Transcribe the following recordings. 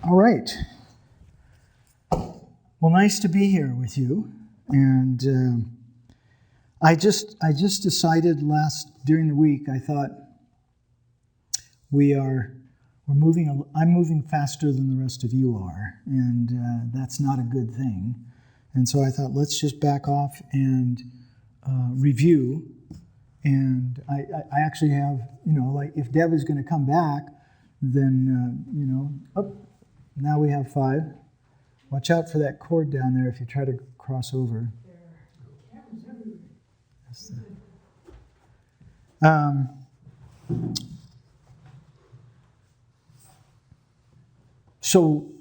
All right. Well, nice to be here with you. And I just decided during the week. I thought I'm moving faster than the rest of you are, and that's not a good thing. And so I thought, let's just back off and review. And I actually have, like if Deb is going to come back, then, now we have 5. Watch out for that cord down there if you try to cross over. So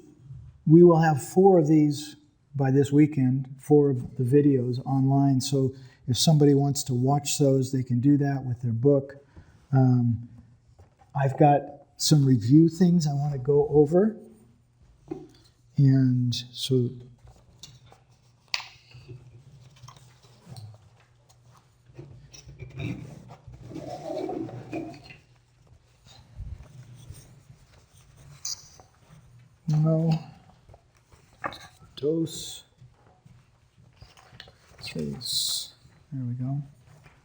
we will have 4 of these by this weekend, 4 of the videos online. So if somebody wants to watch those, they can do that with their book. I've got some review things I want to go over. And so dos, tres. There we go.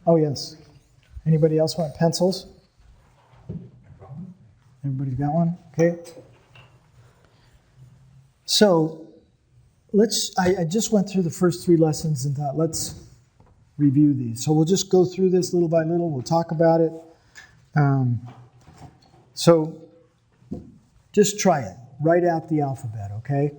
Oh, yes. Anybody else want pencils? Everybody's got one? Okay. So I just went through the first 3 lessons and thought, let's review these. So we'll just go through this little by little. We'll talk about it. So just try it. Write out the alphabet, okay?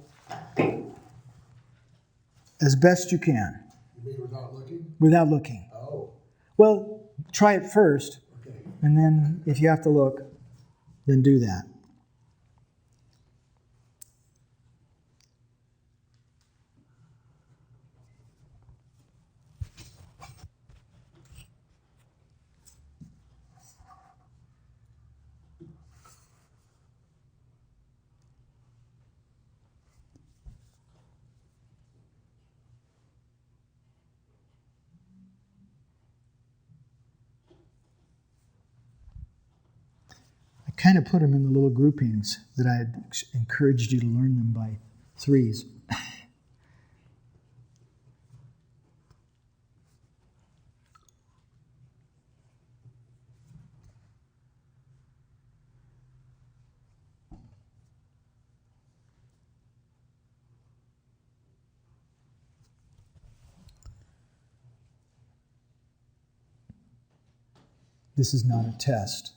As best you can. You mean without looking? Without looking. Oh. Well, try it first. Okay. And then if you have to look, then do that. Kind of put them in the little groupings that I had encouraged you to learn them by 3s. This is not a test.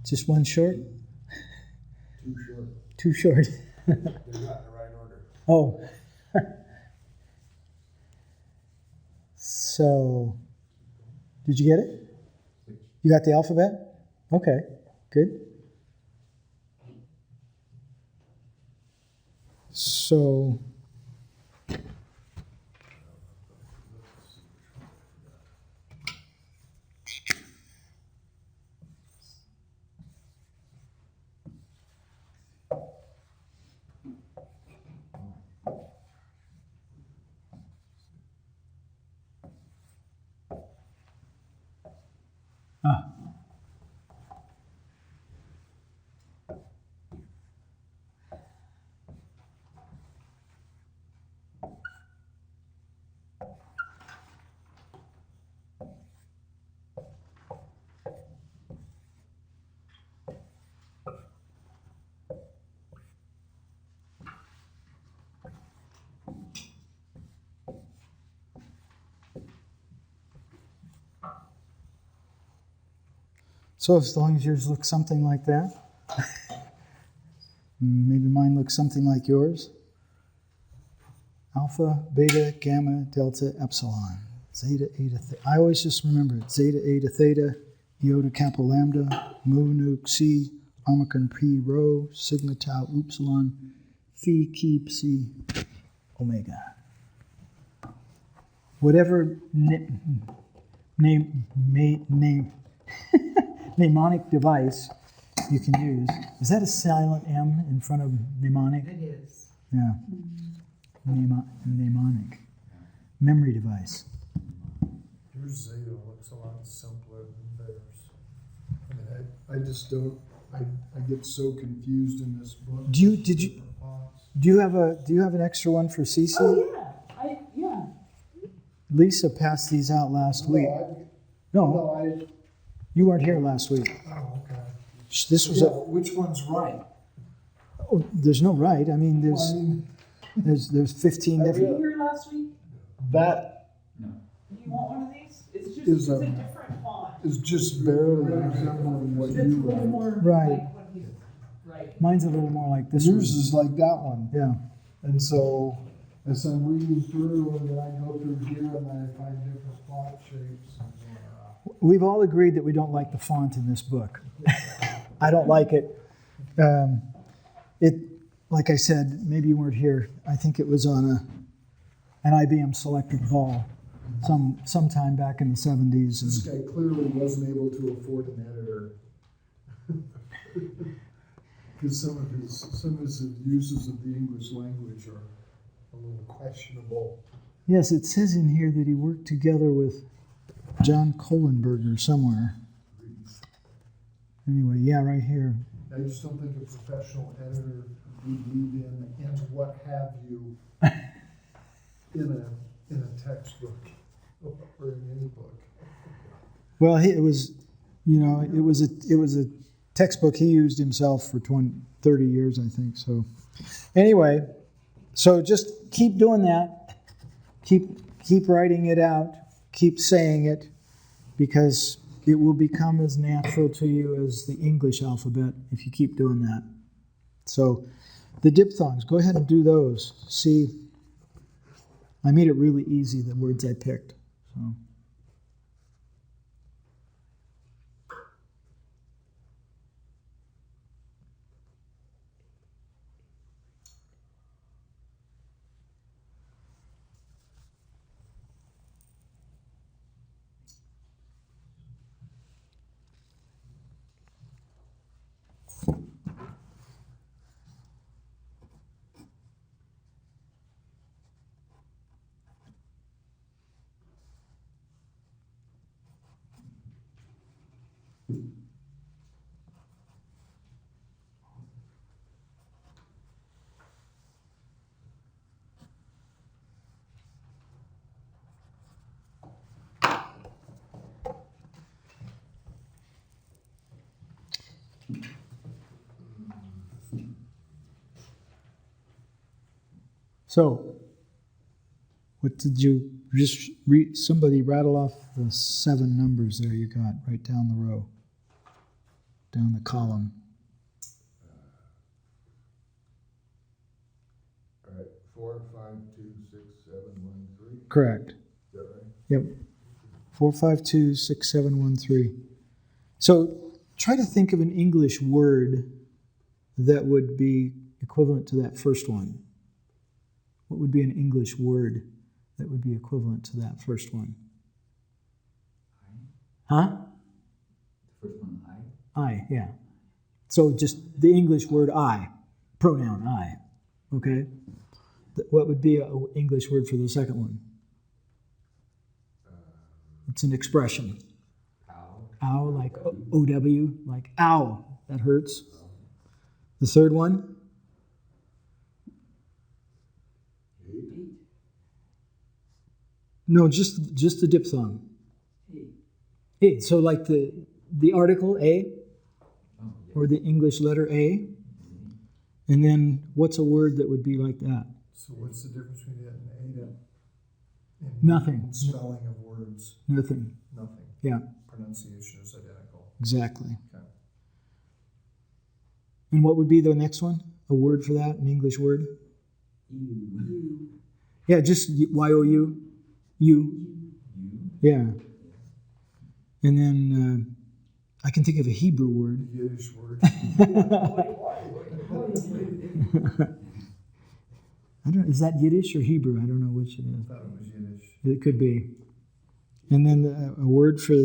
Just one short? Too short. Too short. They're not in the right order. Oh. So, did you get it? You got the alphabet? Okay, good. So, So as long as yours looks something like that, maybe mine looks something like yours. Alpha, beta, gamma, delta, epsilon, zeta, eta, theta. I always just remember it. Zeta, eta, theta, iota, kappa, lambda, mu, nu, xi, omicron, p, rho, sigma, tau, upsilon, phi, chi, psi, omega. Whatever mnemonic device you can use. Is that a silent M in front of mnemonic? It is. Yeah. Mnemonic. Memory device. Your Zeta looks a lot simpler than theirs. I mean, I just don't, I get so confused in this book. Do you have an extra one for Cece? Oh yeah. Lisa passed these out last week. No, you weren't here last week. Oh, okay. This was Which one's right? oh, there's no right. I mean, there's 15 Were different. you here last week? That You want one of these? It's just Is it's a- a different font. is just barely resembling what It's a you little write. more Right. like what he's right. Mine's a little more like this Yours one. is like that one. Yeah. And so, as I'm reading through, and then I go through here and I find different font shapes. And, We've all agreed that we don't like the font in this book. I don't like it. Like I said, maybe you weren't here. I think it was on an IBM selected ball sometime back in the 70s. This guy clearly wasn't able to afford an editor. Because some of his uses of the English language are a little questionable. Yes, it says in here that he worked together with John Kohlenberger somewhere. Anyway, yeah, right here. I just don't think a professional editor would leave in and what have you in a textbook or in any book. Well, it was a textbook he used himself for 30 years, I think. So anyway, so just keep doing that. Keep writing it out. Keep saying it, because it will become as natural to you as the English alphabet if you keep doing that. So the diphthongs, go ahead and do those. See, I made it really easy, the words I picked. So. So, what did you just read? Somebody rattle off the 7 numbers there you got right down the row, down the column. All right, 4, 5, 2, 6, 7, 1, 3. Correct. Is that right? Yep. 4, 5, 2, 6, 7, 1, 3. So try to think of an English word that would be equivalent to that first one. What would be an English word that would be equivalent to that first one? Huh? The first one, I, yeah. So just the English word I, pronoun I, okay? What would be an English word for the second one? It's an expression. Ow, like O-W, like ow, that hurts. The third one? No, just the diphthong. A. So like the article A, or the English letter A, and then what's a word that would be like that? So what's the difference between that and eta? Nothing. Spelling of words, Nothing. nothing. Yeah. Pronunciation is identical. exactly. Okay. And what would be the next one? A word for that, an English word? You. Yeah, just Y-O-U. You. Yeah. And then I can think of a Hebrew word. Yiddish word. I don't. Is that Yiddish or Hebrew? I don't know which it I is. thought it was Yiddish. It could be. And then a word for,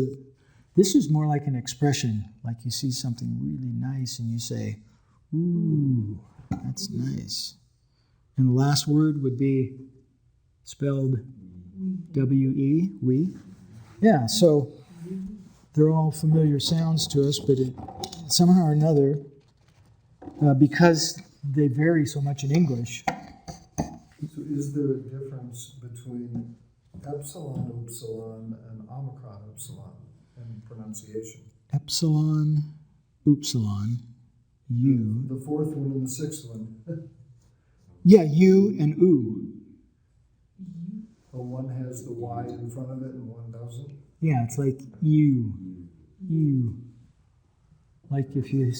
this is more like an expression, like you see something really nice and you say, ooh, that's nice. And the last word would be spelled W-E, we. Yeah, so they're all familiar sounds to us, but somehow or another, because they vary so much in English. So is there a difference between epsilon upsilon and omicron upsilon in pronunciation? Epsilon, upsilon, U. The fourth one and the sixth one. Yeah, U and oo. Well, one has the Y in front of it and one doesn't. Yeah, it's like you. Like if you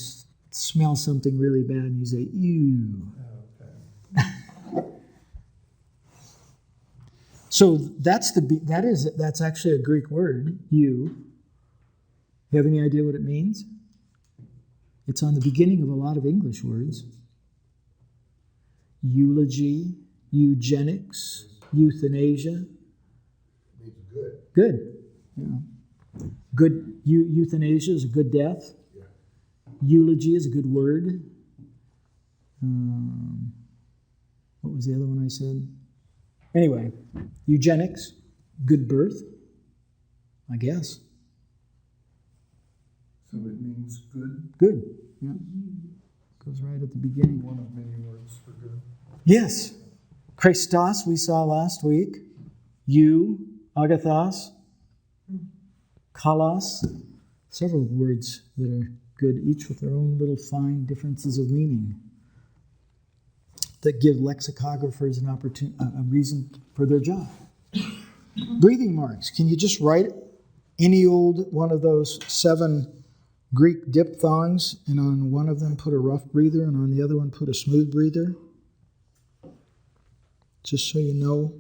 smell something really bad and you say you. Okay. So that's actually a Greek word, you. You have any idea what it means? It's on the beginning of a lot of English words. Eulogy, eugenics, euthanasia. Means good. Good. Yeah. Good. Euthanasia is a good death. Yeah. Eulogy is a good word. What was the other one I said? Anyway, eugenics, good birth, I guess. So it means good. Good. Yeah. Goes right at the beginning. One of many words for good. Yes. Christos we saw last week. Agathos, kalos. Several words that are good, each with their own little fine differences of meaning that give lexicographers a reason for their job. Breathing marks. Can you just write any old one of those 7 Greek diphthongs and on one of them put a rough breather and on the other one put a smooth breather? Just so you know.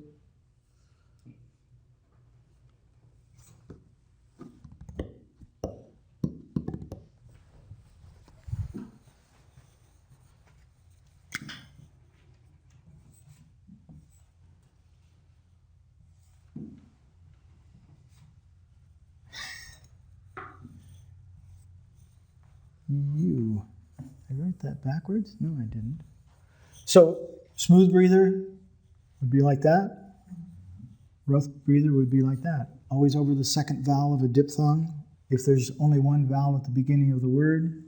You. I wrote that backwards? No, I didn't. So, smooth breather would be like that. Rough breather would be like that. Always over the second vowel of a diphthong. If there's only one vowel at the beginning of the word.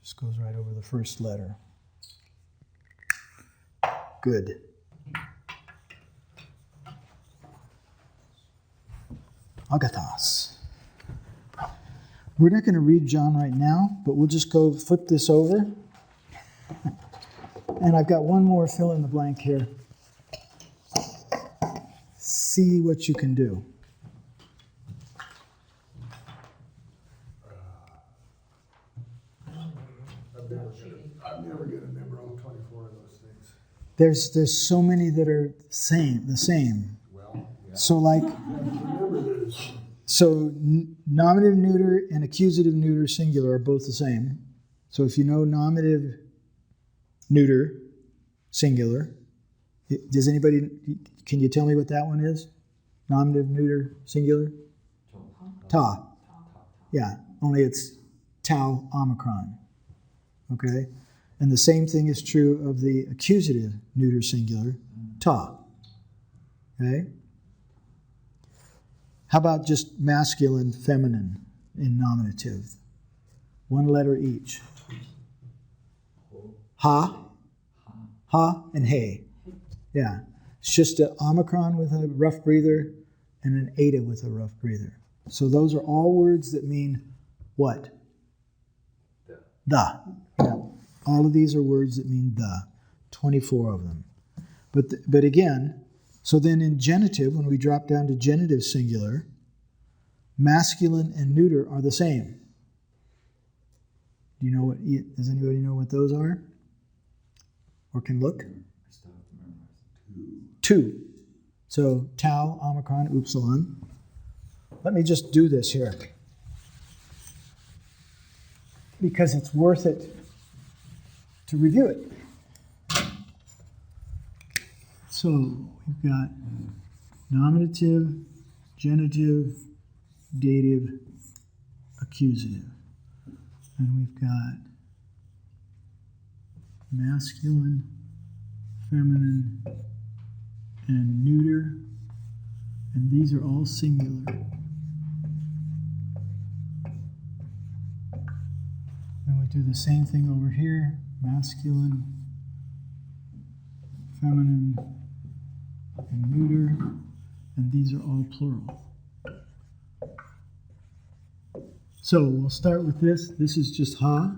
Just goes right over the first letter. Good. Agathos. We're not going to read John right now, but we'll just go flip this over. And I've got one more fill in the blank here. See what you can do. I'm never going to remember all 24 of those things. There's so many that are the same. Well, yeah. So like, Remember this. so nominative neuter and accusative neuter singular are both the same. So if you know nominative neuter singular, does anybody, can you tell me what that one is? Nominative neuter singular? Ta. Yeah, only it's tau omicron. Okay? And the same thing is true of the accusative neuter singular, ta. Okay? How about just masculine, feminine in nominative? One letter each. Ha, ha, and hey. Yeah. It's just an omicron with a rough breather and an eta with a rough breather. So those are all words that mean what? The. Yeah. All of these are words that mean the. 24 of them. But again, So then in genitive, when we drop down to genitive singular, masculine and neuter are the same. Do you know what? Does anybody know what those are? Or can look? I still have to memorize Two. So tau, omicron, upsilon. Let me just do this here, because it's worth it to review it. So we've got nominative, genitive, dative, accusative. And we've got masculine, feminine, and neuter. And these are all singular. And we do the same thing over here. Masculine, feminine, and neuter. And these are all plural. So we'll start with this. This is just ha,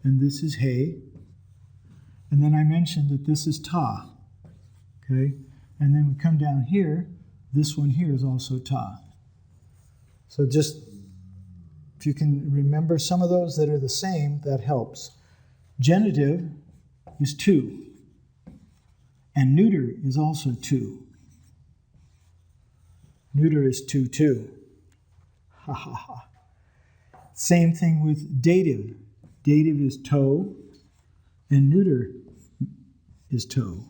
and this is he. And then I mentioned that this is ta. Okay? And then we come down here. This one here is also ta. So just, if you can remember some of those that are the same, that helps. Genitive is two. And neuter is also two. Neuter is two, too. Ha ha ha. Same thing with dative. Dative is toe, and neuter is toe.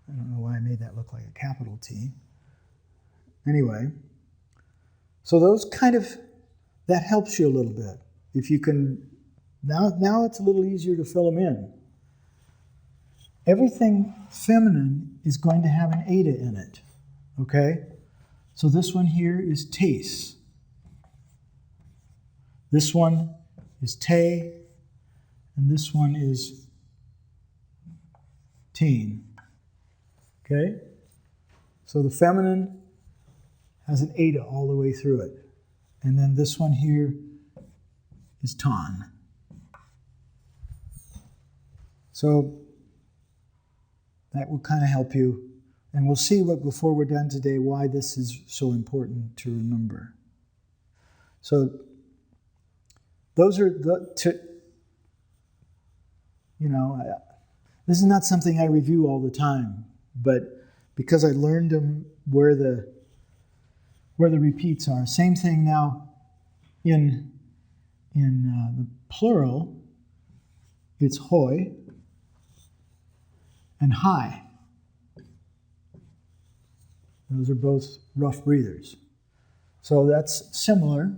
I don't know why I made that look like a capital T. Anyway, so those kind of, that helps you a little bit. If you can, now it's a little easier to fill them in. Everything feminine is going to have an eta in it, okay? So this one here is taste. This one is te, and this one is teen. Okay? So the feminine has an eta all the way through it. And then this one here is ton. So that will kind of help you. And we'll see before we're done today why this is so important to remember. So those are this is not something I review all the time, but because I learned them where the repeats are. Same thing now in the plural, it's hoi and hai. Those are both rough breathers. So that's similar.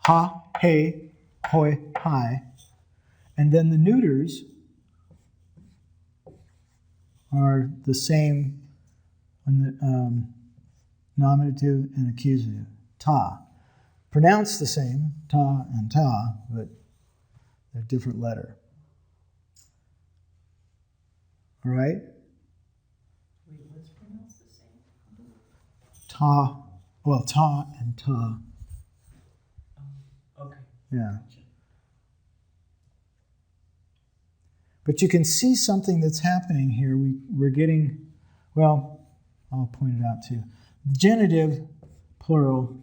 Ha, he, hoi, hai. And then the neuters are the same on the nominative and accusative. Ta. Pronounced the same, ta and ta, but they're different letter. All right? Wait, what's pronounced the same? Ta, well, ta and ta. Okay. Yeah. But you can see something that's happening here. We're getting, well, I'll point it out too. The genitive, plural,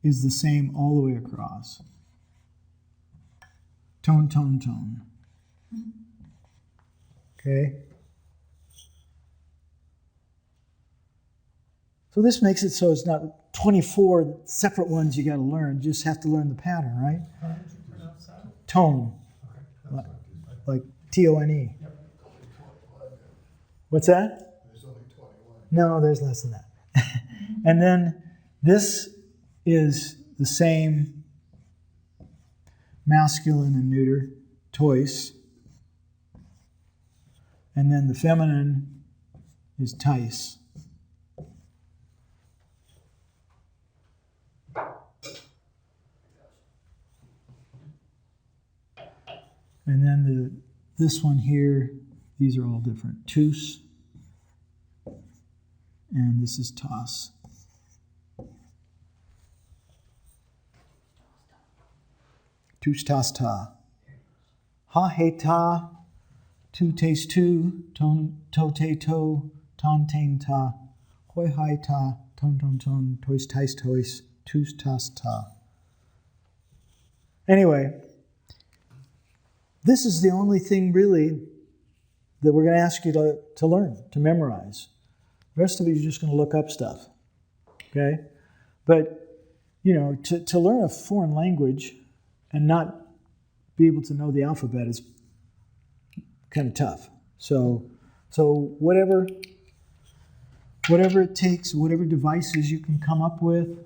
is the same all the way across. Tone, tone, tone. Okay? So this makes it so it's not 24 separate ones you got to learn. You just have to learn the pattern, right? How did you pronounce that? Tone, Okay, that's not too bad. like T-O-N-E. Yep. Only 21. What's that? There's only 21. No, there's less than that. And then this is the same masculine and neuter, tois. And then the feminine is tais. And then this one here, these are all different. Tus, and this is tas. Tus, tas, ta. Ha, he, ta, tu taste tu, to te to, ton tain ta, hoi hai ta, ton, tois tais tois, tus tas ta. Anyway, this is the only thing really that we're going to ask you to learn, to memorize. The rest of it, you're just going to look up stuff. Okay? But, to learn a foreign language and not be able to know the alphabet is kind of tough. So whatever it takes, whatever devices you can come up with,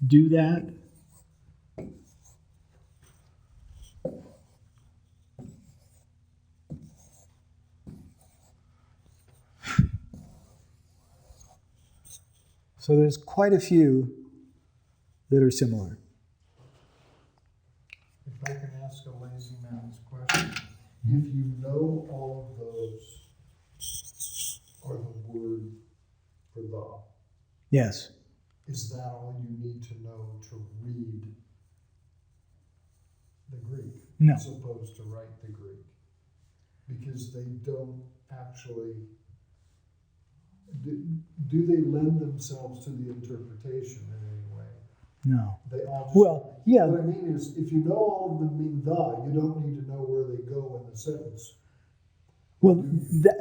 do that. So there's quite a few that are similar. If I can ask a lazy man's question, if you know all of those are the word for the, Yes. is that all you need to know to read the Greek? No. As opposed to write the Greek? Because they don't actually, do they lend themselves to the interpretation in any way? No. They all just, Well, yeah. what I mean is, if you know all of them mean the, you don't need to know where they go in the sentence. Well,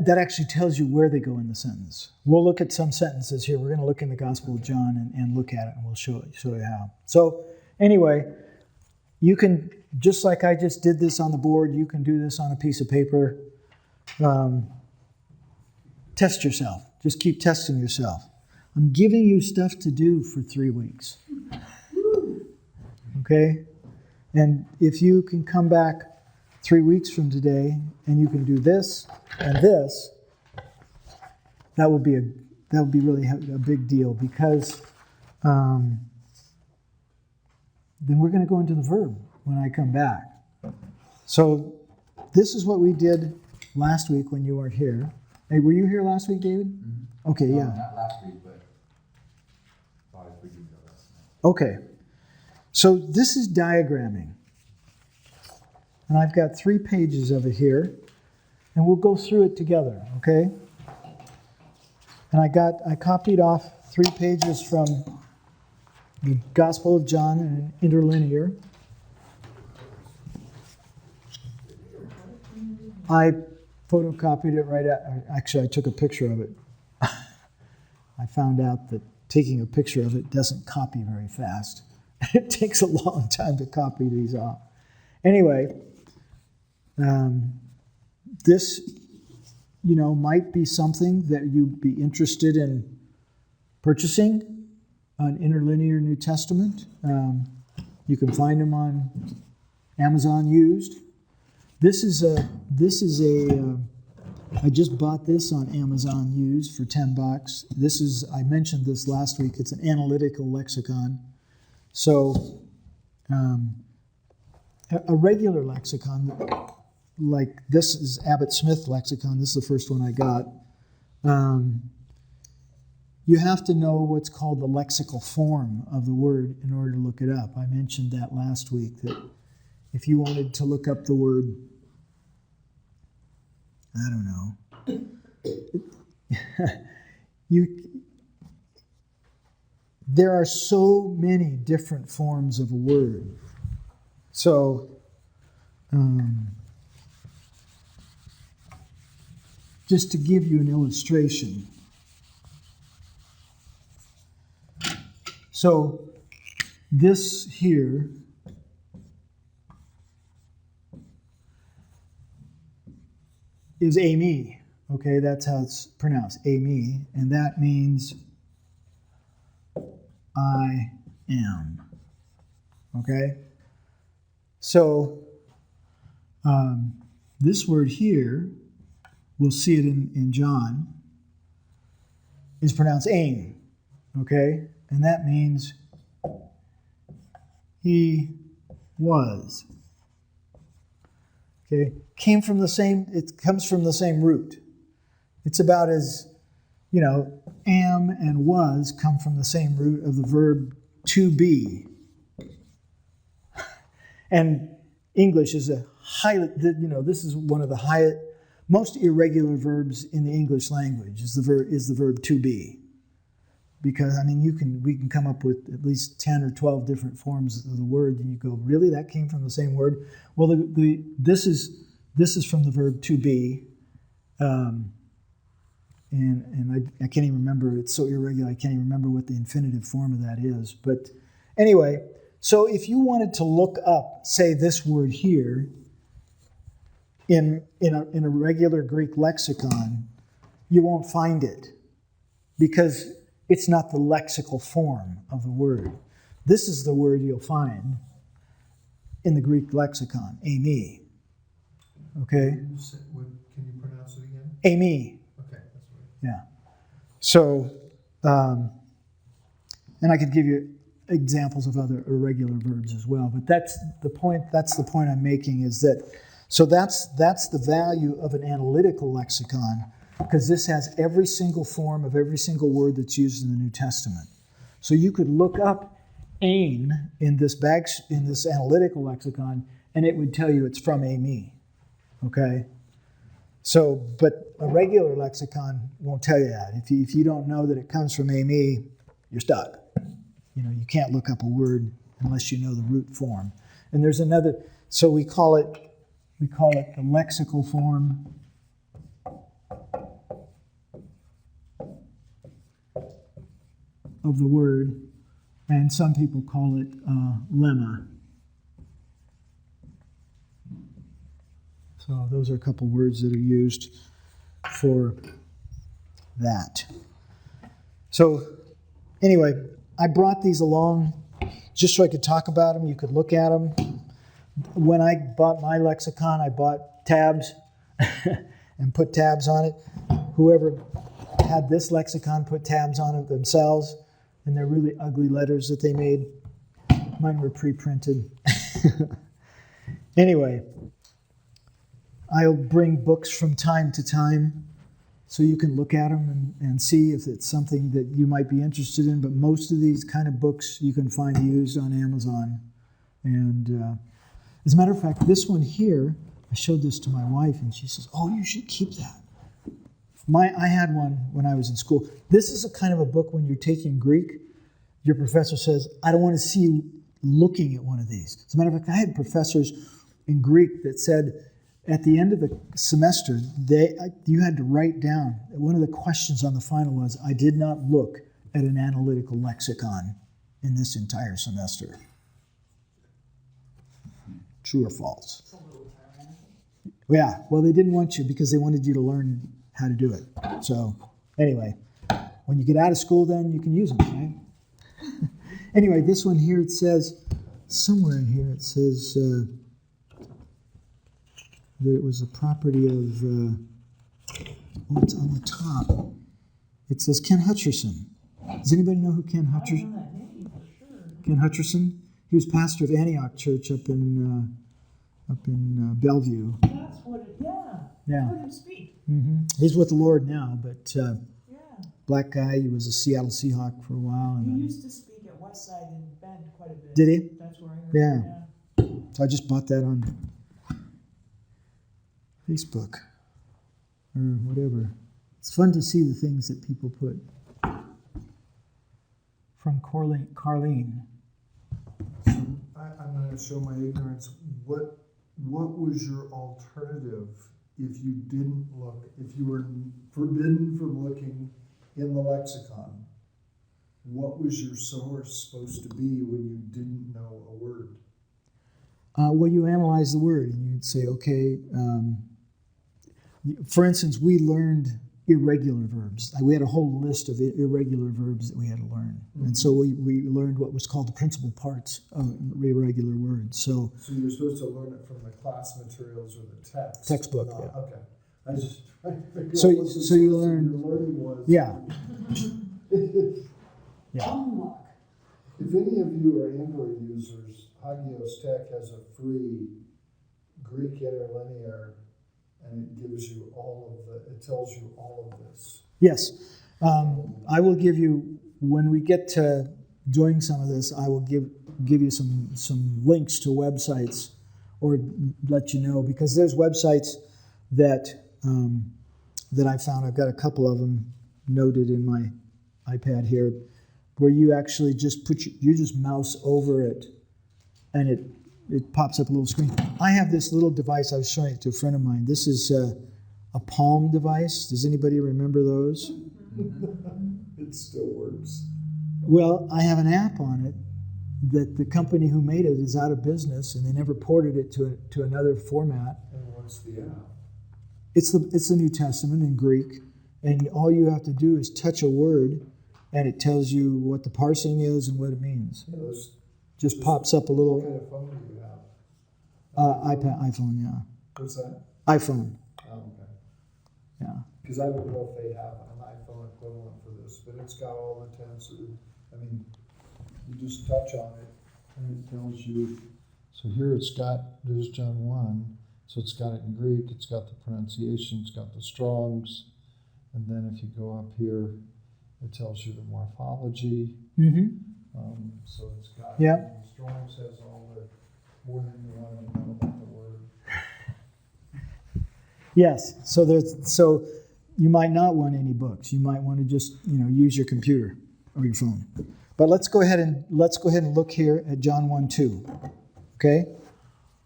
that actually tells you where they go in the sentence. We'll look at some sentences here. We're going to look in the Gospel of John and look at it, and we'll show you how. So anyway, you can, just like I just did this on the board, you can do this on a piece of paper. Test yourself. Just keep testing yourself. I'm giving you stuff to do for 3 weeks. Okay? And if you can come back 3 weeks from today and you can do this and this, that would be really a big deal, because then we're going to go into the verb when I come back. So this is what we did last week when you weren't here. Hey, were you here last week, David? Mm-hmm. Okay, yeah. Not last week, but 5 weeks ago. Okay. So this is diagramming. And I've got 3 pages of it here. And we'll go through it together, okay? And I copied off 3 pages from the Gospel of John in interlinear. I photocopied it actually I took a picture of it. I found out that taking a picture of it doesn't copy very fast. It takes a long time to copy these off. Anyway, this, might be something that you'd be interested in purchasing, an interlinear New Testament. You can find them on Amazon used. I just bought this on Amazon used for $10. I mentioned this last week, it's an analytical lexicon. So, a regular lexicon, like this is Abbott Smith lexicon, this is the first one I got. You have to know what's called the lexical form of the word in order to look it up. I mentioned that last week, that if you wanted to look up the word, I don't know, there are so many different forms of a word. So, just to give you an illustration. So, this here is Amy. Okay, that's how it's pronounced, Amy. And that means I am. Okay? So, this word here, we'll see it in John, is pronounced aim. Okay? And that means he was. Okay? It comes from the same root. It's about as, am and was come from the same root of the verb to be. And English is a highly, this is one of the most irregular verbs in the English language is the verb to be. Because, I mean, we can come up with at least 10 or 12 different forms of the word, and you go, really, that came from the same word? Well, this is from the verb to be, and I can't even remember, it's so irregular, I can't even remember what the infinitive form of that is. But anyway, so if you wanted to look up, say, this word here in a regular Greek lexicon, you won't find it because it's not the lexical form of the word. This is the word you'll find in the Greek lexicon, ami. Okay? Can you pronounce it again? Ami. Okay, that's right. Yeah. So, and I could give you examples of other irregular verbs as well, but that's the point I'm making is that, so that's the value of an analytical lexicon, because this has every single form of every single word that's used in the New Testament. So you could look up ain in this analytical lexicon, and it would tell you it's from ami. Okay? So, but a regular lexicon won't tell you that. If you don't know that it comes from ami, you're stuck. You can't look up a word unless you know the root form. And there's another, so we call it the lexical form of the word, and some people call it lemma. So those are a couple words that are used for that. So anyway, I brought these along just so I could talk about them. You could look at them. When I bought my lexicon, I bought tabs and put tabs on it. Whoever had this lexicon put tabs on it themselves, and they're really ugly letters that they made. Mine were pre-printed. Anyway, I'll bring books from time to time so you can look at them and see if it's something that you might be interested in. But most of these kind of books you can find used on Amazon. And as a matter of fact, this one here, I showed this to my wife, and she says, "Oh, you should keep that." I had one when I was in school. This is a kind of a book when you're taking Greek, your professor says, "I don't want to see you looking at one of these." As a matter of fact, I had professors in Greek that said, at the end of the semester, you had to write down, one of the questions on the final was, "I did not look at an analytical lexicon in this entire semester." True or false? It's a little tyrannical. Yeah, well, they didn't want you because they wanted you to learn how to do it. So anyway, when you get out of school, then you can use them, right? Anyway, this one here, it says, somewhere in here, it says that it was a property of, it's on the top. It says Ken Hutcherson. Does anybody know who Ken I Hutcherson? know that name for sure. Ken Hutcherson? He was pastor of Antioch Church up in Bellevue. That's what it, yeah. Yeah. I heard him speak. Mm-hmm. He's with the Lord now, but Yeah. black guy. He was a Seattle Seahawk for a while. And He then, used to speak at Westside in Bend quite a bit. Did he? That's where I heard Yeah. him. so I just bought that on Facebook or whatever. It's fun to see the things that people put. From Carlene. I'm going to show my ignorance. What was your alternative if you didn't look, if you were forbidden from looking in the lexicon? What was your source supposed to be when you didn't know a word? Well, you analyze the word and you'd say, okay, for instance, we learned irregular verbs. We had a whole list of irregular verbs that we had to learn. Mm-hmm. And so we learned what was called the principal parts of irregular words. So you're supposed to learn it from the class materials or the text? Textbook, yeah. Okay. I just trying to figure out So what the source you of learn, your learning was. Yeah. Yeah. If any of you are Android users, Hagios Tech has a free Greek interlinear, and it gives you it tells you all of this. Yes. I will give you, when we get to doing some of this, I will give give you some links to websites or let you know, because there's websites that that I found. I've got a couple of them noted in my iPad here, where you actually just you just mouse over it, and it pops up a little screen. I have this little device. I was showing it to a friend of mine. This is a Palm device. Does anybody remember those? It still works. Well, I have an app on it that the company who made it is out of business, and they never ported it to another format. And what's the app? It's the New Testament in Greek, and all you have to do is touch a word, and it tells you what the parsing is and what it means. Yeah, Just pops up a what little kind of phone do you have? iPhone, yeah. What's that? iPhone, Oh, okay. yeah. Because I don't know if they have an iPhone equivalent for this, but it's got all the tenses. I mean, you just touch on it and it tells you. So here there's John 1. So it's got it in Greek, it's got the pronunciation, it's got the Strongs. And then if you go up here, it tells you the morphology. Mm-hmm. So it's got, Yeah. Strong's has all the, more than you want to know about the word. Yes. So you might not want any books. You might want to just use your computer or your phone. But let's go ahead and look here at John 1:2. Okay?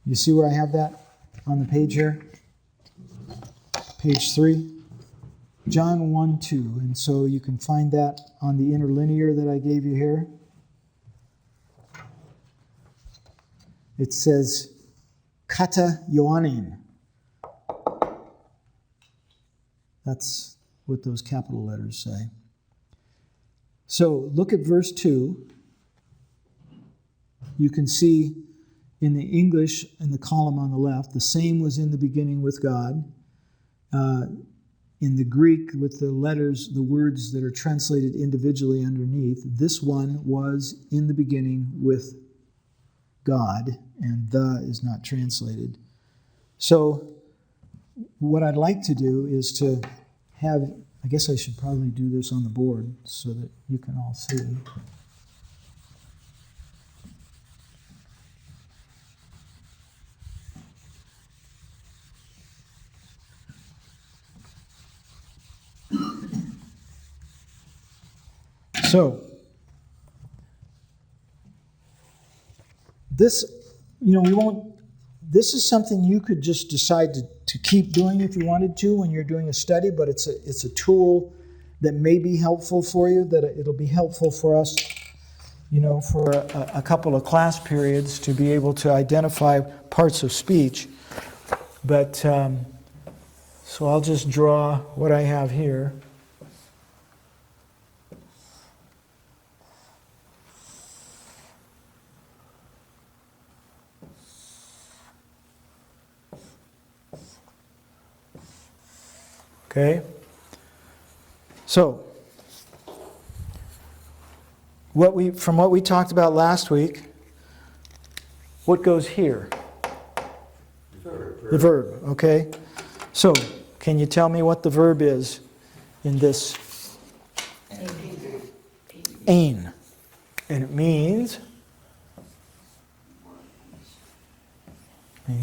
You see where I have that on the page here? Page 3. John 1:2. And so you can find that on the interlinear that I gave you here. It says kata Ioannin. That's what those capital letters say. So look at verse 2. You can see in the English, in the column on the left, the same was in the beginning with God. In the Greek, with the letters, the words that are translated individually underneath, this one was in the beginning with God, and the is not translated. So what I'd like to do is to have, I guess I should probably do this on the board so that you can all see. So, this, this is something you could just decide to keep doing if you wanted to when you're doing a study, but it's a tool that may be helpful for you, that it'll be helpful for us, for a couple of class periods to be able to identify parts of speech. But, so I'll just draw what I have here. Okay, so from what we talked about last week, what goes here? The verb, okay? So, can you tell me what the verb is in this? Ein. And it means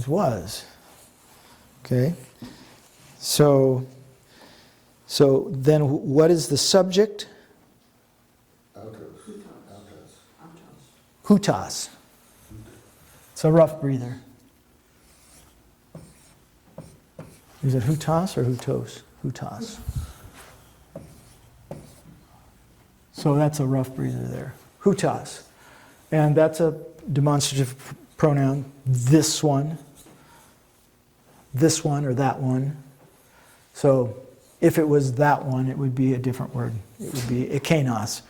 was. Okay, so then what is the subject? Hutas. It's a rough breather. Is it hutas or hutos? Hutas. So that's a rough breather there. Hutas. And that's a demonstrative pronoun. This one, or that one. So if it was that one, it would be a different word. It would be ikenos.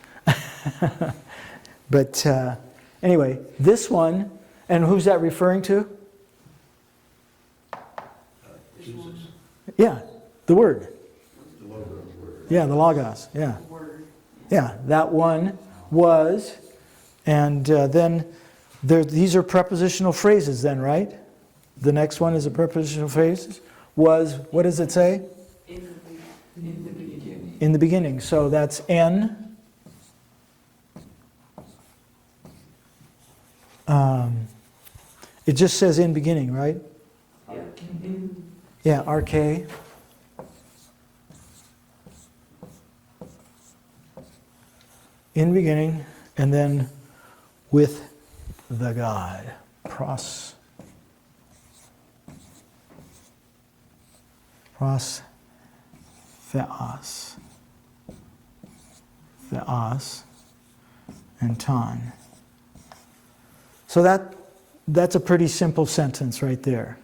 But anyway, this one, and who's that referring to? Jesus. Yeah, the Word. The word. Yeah, the Logos. Yeah. Yeah, that one was, and then these are prepositional phrases then, right? The next one is a prepositional phrase. Was, what does it say? In the beginning. In the beginning. So that's en. It just says in beginning, right? Yeah. In, Yeah, arche. In beginning, and then with the God. Pros. Theos. Theos. And ton. So that's a pretty simple sentence right there.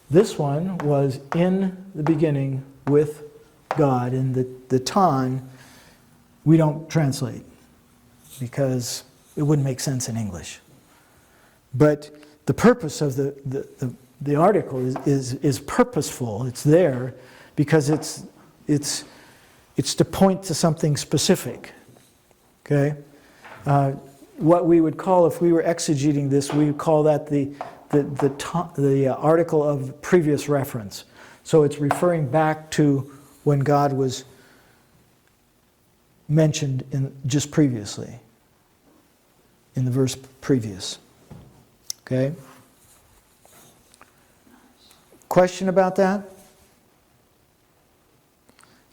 This one was in the beginning with God, and the ton we don't translate because it wouldn't make sense in English. But the purpose of the article is purposeful. It's there because it's to point to something specific. Okay? What we would call, if we were exegeting this, we would call that the article of previous reference. So it's referring back to when God was mentioned just previously, in the verse previous. Okay? Question about that?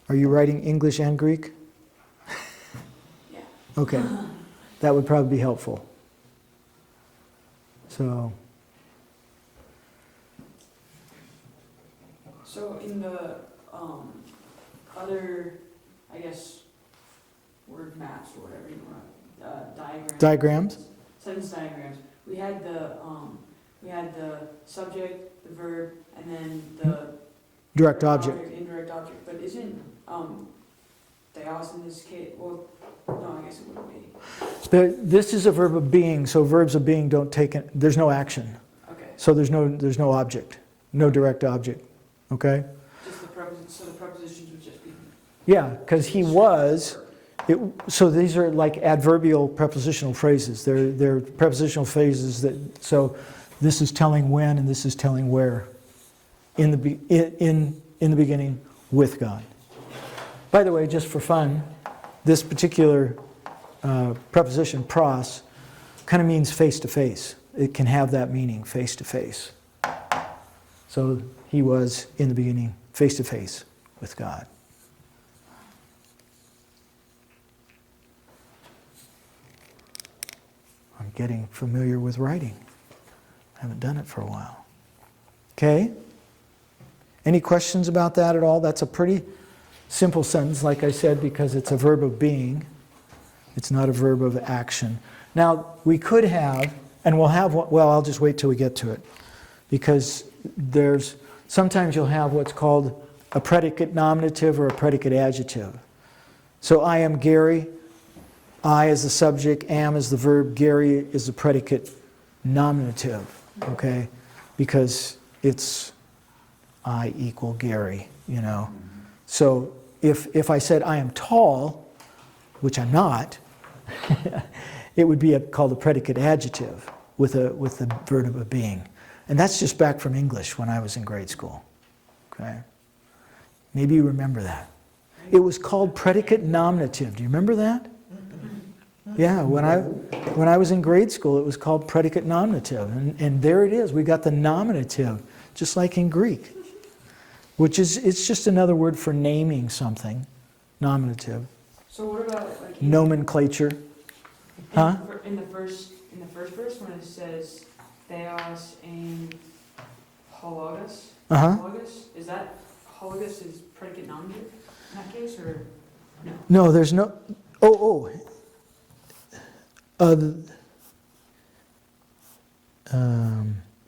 Are you writing English and Greek? yeah. Okay. That would probably be helpful. So in the other, I guess, word maps or whatever you want, diagrams? Sentence diagrams. We had the subject, the verb, and then the Direct object. indirect object. But isn't theos in this case? Well, no, I guess it wouldn't be. This is a verb of being, so verbs of being don't take it. There's no action. Okay. So there's no object, no direct object. Okay? Just the prepositions. So the prepositions would just be. Yeah, because he was. So these are like adverbial prepositional phrases. They're prepositional phrases that. So this is telling when, and this is telling where. In the beginning, with God. By the way, just for fun, this particular preposition, pros, kind of means face to face. It can have that meaning, face to face. So he was in the beginning, face to face with God. I'm getting familiar with writing. I haven't done it for a while. Okay? Any questions about that at all? That's a pretty simple sentence, like I said, because it's a verb of being. It's not a verb of action. Now, we could have, and we'll have, well, I'll just wait till we get to it. Because sometimes you'll have what's called a predicate nominative or a predicate adjective. So I am Gary. I is the subject, am is the verb, Gary is the predicate nominative, okay? Because it's I equal Gary, you know. So if I said I am tall, which I'm not, it would be called a predicate adjective with the verb of being. And that's just back from English when I was in grade school, okay? Maybe you remember that. It was called predicate nominative. Do you remember that? Yeah, when I was in grade school, it was called predicate nominative. And there it is. We got the nominative, just like in Greek, which is, it's just another word for naming something, nominative. So what about like Nomenclature. Huh? In the first verse when it says theos and hologos? Uh-huh. Hologos? Is that hologos is predicate nominative in that case, or no? No, there's no.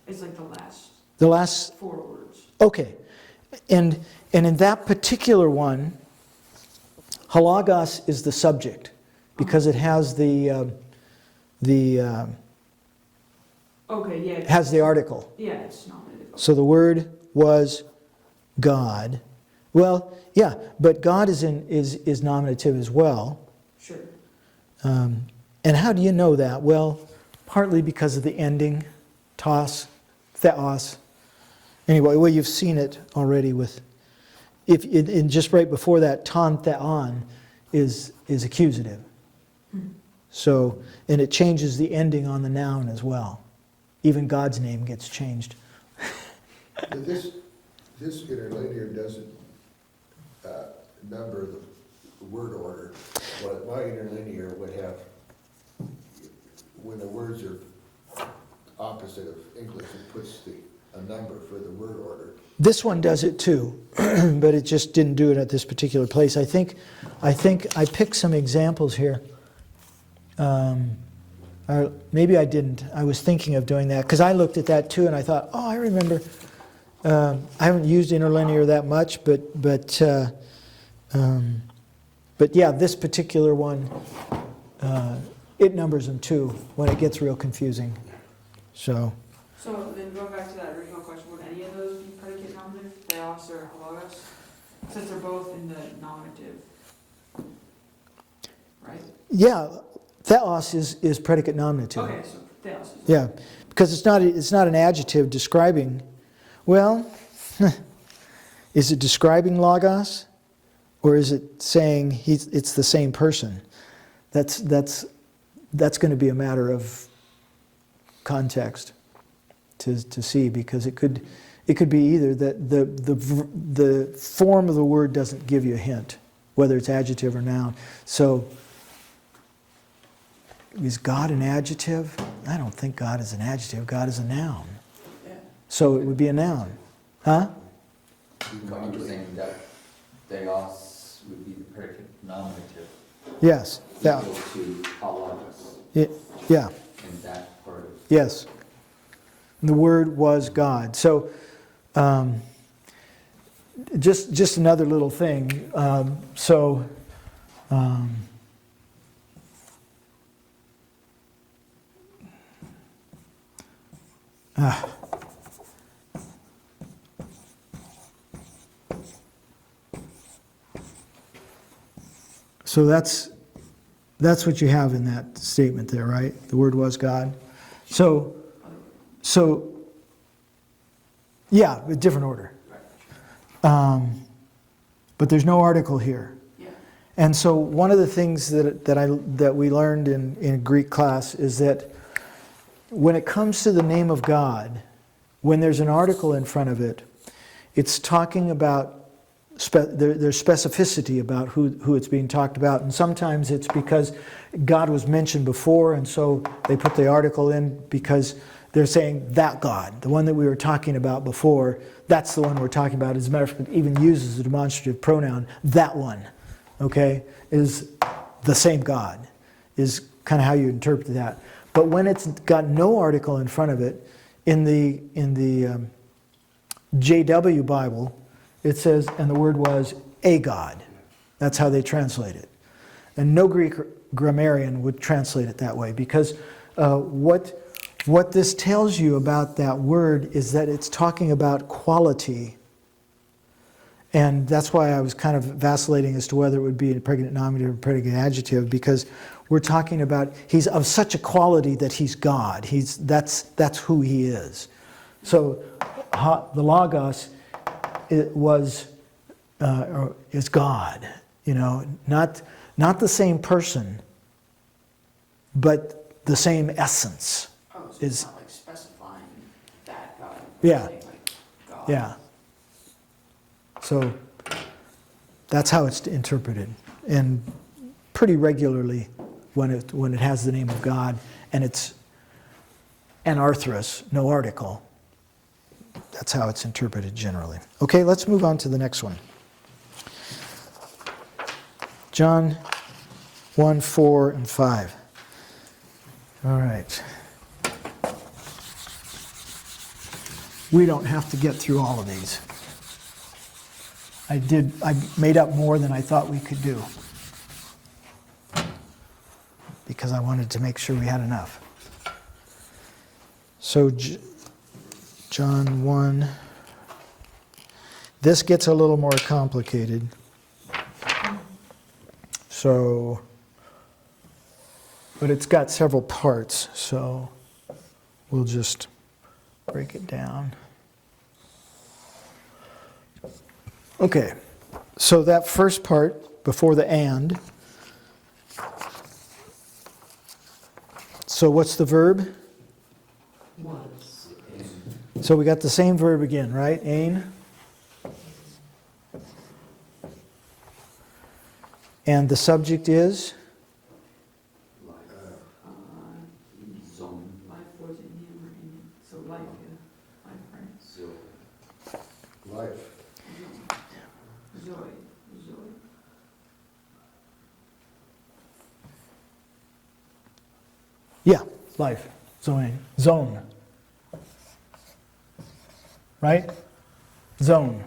It's like the last The last. 4 words. Okay, and in that particular one, halagos is the subject because it has the Okay, yeah. has the article. Yeah, it's nominative. So the word was God. Well, yeah, but God is nominative as well. Sure. And how do you know that? Well, partly because of the ending, theos. Anyway, well, you've seen it already with, just right before that, ton theon is accusative. So, and it changes the ending on the noun as well. Even God's name gets changed. But this interlinear doesn't number the word order. What my interlinear would have, when the words are opposite of English, it puts a number for the word order. This one does it too, but it just didn't do it at this particular place. I think I picked some examples here. Or maybe I didn't. I was thinking of doing that because I looked at that too and I thought, oh, I remember. I haven't used interlinear that much, but yeah, this particular one, it numbers them too when it gets real confusing. So then going back to that original question, would any of those be predicate nominative, theos or logos? Since they're both in the nominative, right? yeah, theos is predicate nominative. Okay, so theos is. Yeah, because it's not an adjective describing. Well, is it describing logos, or is it saying it's the same person? That's going to be a matter of context to see, because it could be either that the form of the word doesn't give you a hint whether it's adjective or noun. So is God an adjective? I don't think God is an adjective. God is a noun. Yeah. So it would be a noun. Huh? What you were saying that theos would be the predicate nominative. Yes. Yeah. Equal to halagos Yeah. in that part of. Yes. And the Word was God. So just another little thing. So that's what you have in that statement there, right? The Word was God. So yeah, a different order. But there's no article here. Yeah. And so one of the things that we learned in Greek class is that when it comes to the name of God, when there's an article in front of it, it's talking about there's specificity about who it's being talked about, and sometimes it's because God was mentioned before, and so they put the article in because they're saying that God, the one that we were talking about before, that's the one we're talking about. As a matter of fact, it even uses the demonstrative pronoun, that one, okay, is the same God, is kind of how you interpret that. But when it's got no article in front of it, in the JW Bible, it says, and the word was a God. That's how they translate it. And no Greek grammarian would translate it that way, because what this tells you about that word is that it's talking about quality. And that's why I was kind of vacillating as to whether it would be a predicate nominative or predicate adjective, because we're talking about he's of such a quality that he's God. That's who he is. So the Logos is God, not the same person, but the same essence. Oh, so Is it's not like specifying that God. Yeah. Saying like God. Yeah. So that's how it's interpreted, and pretty regularly when it has the name of God and it's anarthrous, no article. That's how it's interpreted generally. Okay, let's move on to the next one. John 1, 4, and 5. All right. We don't have to get through all of these. I made up more than I thought we could do, because I wanted to make sure we had enough. So John 1. This gets a little more complicated. So, but it's got several parts, so we'll just break it down. Okay, so that first part before the and, So what's the verb? Was. So we got the same verb again, right? Ein. And the subject is? Zone. Life was in him or in him. So life, yeah. Life, right? Zone. Life. Zoe. Zoe. Yeah, life. Zone. Right? Zone.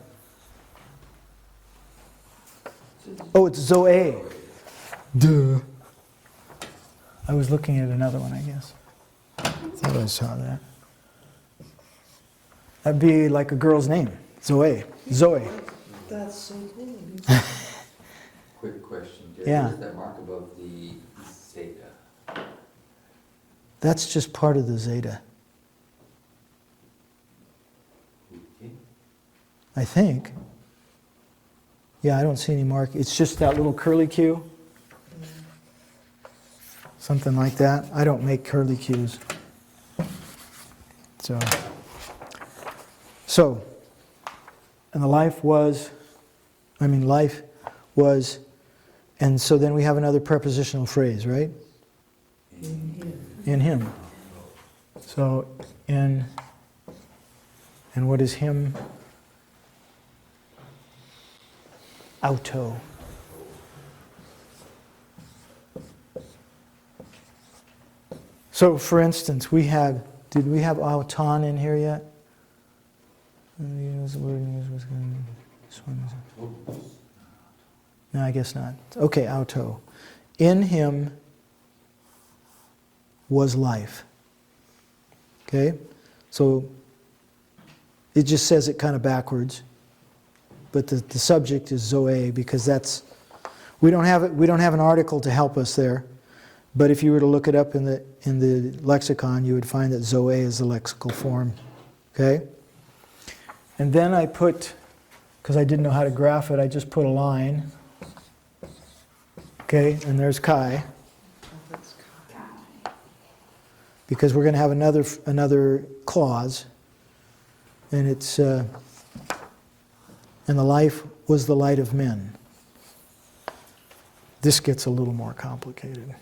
Oh, it's Zoe. Duh. I was looking at another one, I guess. Thought I saw that. That'd be like a girl's name. Zoe. Zoe. That's so cool. Quick question, Jerry. Yeah. What is that mark above the zeta? That's just part of the zeta, Okay. I think. Yeah, I don't see any mark. It's just that little curly Q. Something like that. I don't make curly Qs. So, and the life was, and so then we have another prepositional phrase, right? In him. So, and what is him? Auto. So, for instance, did we have auton in here yet? No, I guess not. Okay, auto. In him was life. Okay? So it just says it kind of backwards. But the subject is Zoe because we don't have an article to help us there. But if you were to look it up in the lexicon, you would find that Zoe is the lexical form. Okay? And then I put, because I didn't know how to graph it, I just put a line. Okay, and there's Kai. Because we're going to have another clause. And it's, and the life was the light of men. This gets a little more complicated.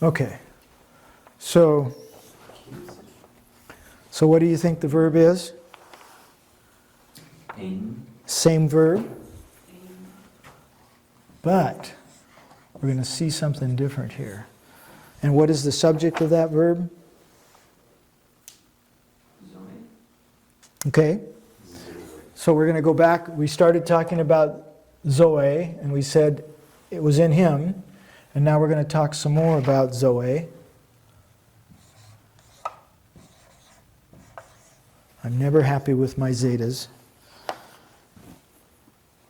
Okay, so what do you think the verb is? Ein. Same verb, but we're going to see something different here. And what is the subject of that verb? Zoe. Okay, so we're going to go back. We started talking about Zoe, and we said it was in him. And now we're going to talk some more about Zoe. I'm never happy with my zetas.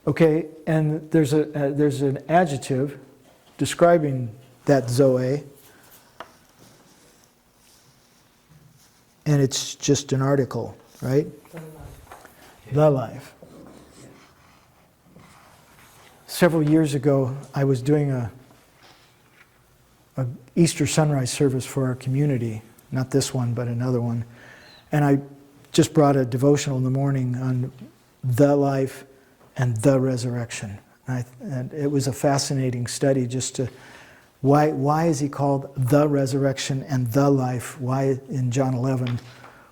Okay, and there's an adjective describing that Zoe. And it's just an article, right? The life. Several years ago, I was doing a Easter sunrise service for our community, not this one, but another one. And I just brought a devotional in the morning on the life and the resurrection. And it was a fascinating study just to, why is he called the resurrection and the life? Why in John 11?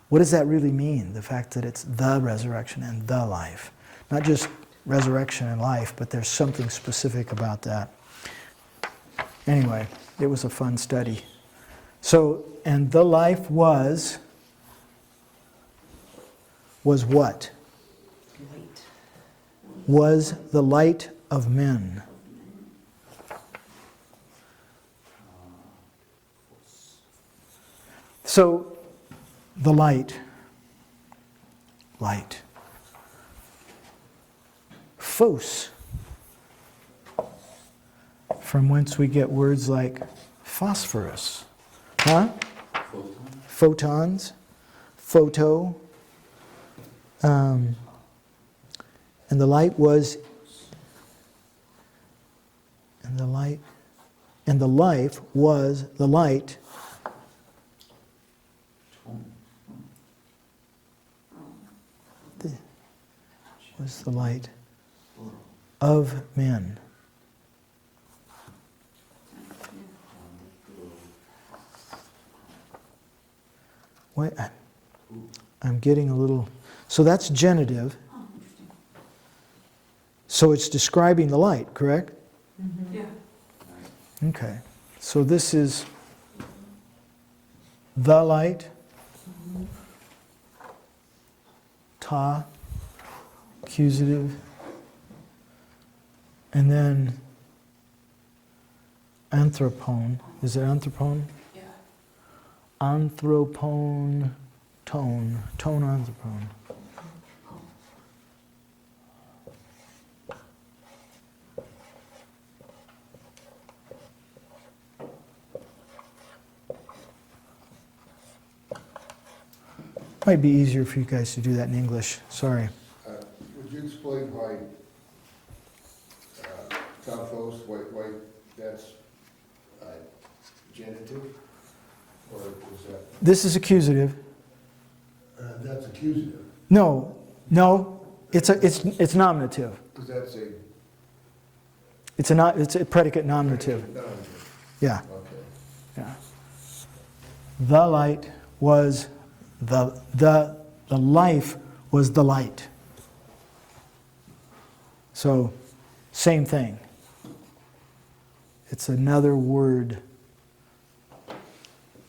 What does that really mean, the fact that it's the resurrection and the life? Not just resurrection and life, but there's something specific about that. Anyway, it was a fun study. So, and the life was what? Light. Was the light of men. So, the light. Phos. from whence we get words like phosphorus. Huh? Photon? Photons, photo. And the light was, and the life was the light was the light of men. Wait, I'm getting a little. So that's genitive. So it's describing the light, correct? Yeah. Okay. So this is the light. Ta, accusative. And then anthropone. Is it anthropone? Yeah. Anthropone, tone anthropone. Might be easier for you guys to do that in English. Sorry. Would you explain why, Taphos, why that's genitive? Or is that, This is accusative. that's accusative? No, it's nominative. Because that's a It's a predicate nominative. nominative. Yeah. Okay. Yeah. The light was the life was the light. So, same thing. It's another word.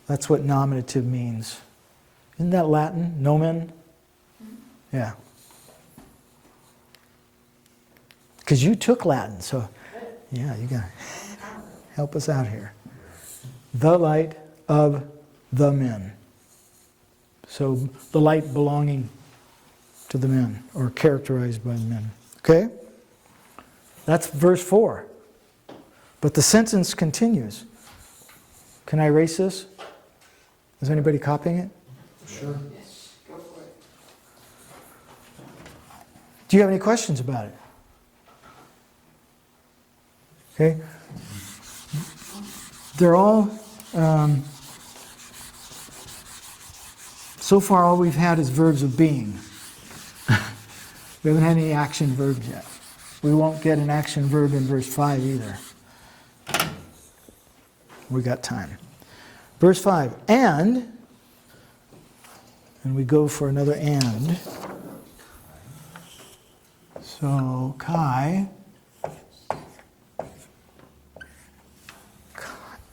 That's what nominative means. Isn't that Latin? Nomen? Yeah. Because you took Latin, so yeah, you gotta help us out here. The light of the men. So the light belonging to the men, or characterized by the men. Okay? That's verse 4. But the sentence continues. Can I erase this? Is anybody copying it? Sure. Yes. Go for it. Do you have any questions about it? Okay? They're all, so far all we've had is verbs of being. We haven't had any action verbs yet. We won't get an action verb in verse 5 either. We got time. Verse 5, and we go for another and. So, Kai,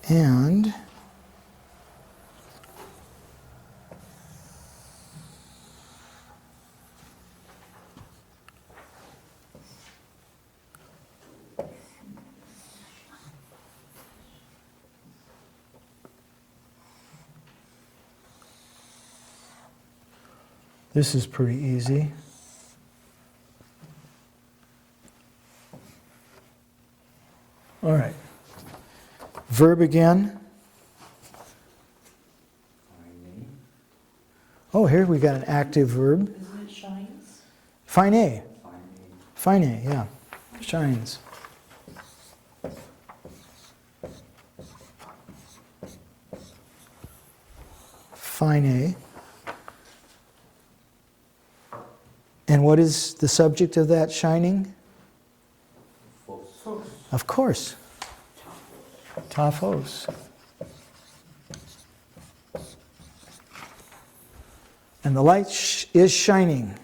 and this is pretty easy. All right. Verb again. Oh, here we got an active verb. Isn't it shines? Fine. Fine, yeah. Shines. Fine. And what is the subject of that shining? Of course. Taphos. And the light is shining.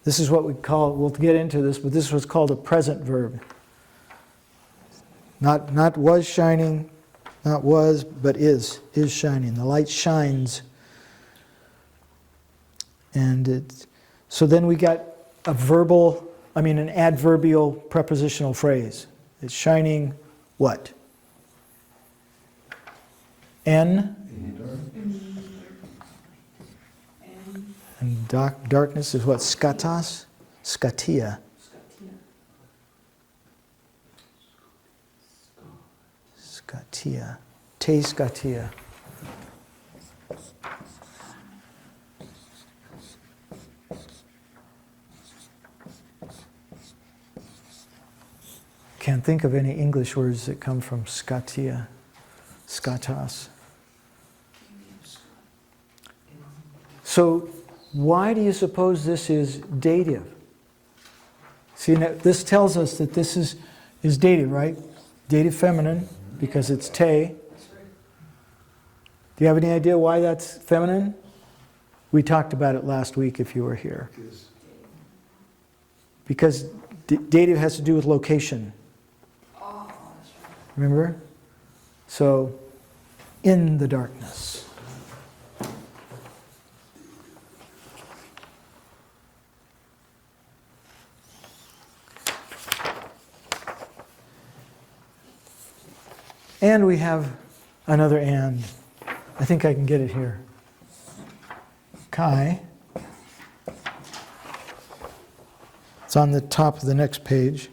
This is what we call, we'll get into this, but this is what's called a present verb. Not was shining, not was, but is shining. The light shines. And so then we got an adverbial prepositional phrase. It's shining what? And darkness is what? Skatos? Skatia. skatia. Te skatia. Can't think of any English words that come from skatia, skatas. So why do you suppose this is dative? See, now, this tells us that this is dative, right? Dative feminine, because it's te. Do you have any idea why that's feminine? We talked about it last week if you were here. Because dative has to do with location. Remember? So, in the darkness. And we have another and. I think I can get it here. Kai. It's on the top of the next page.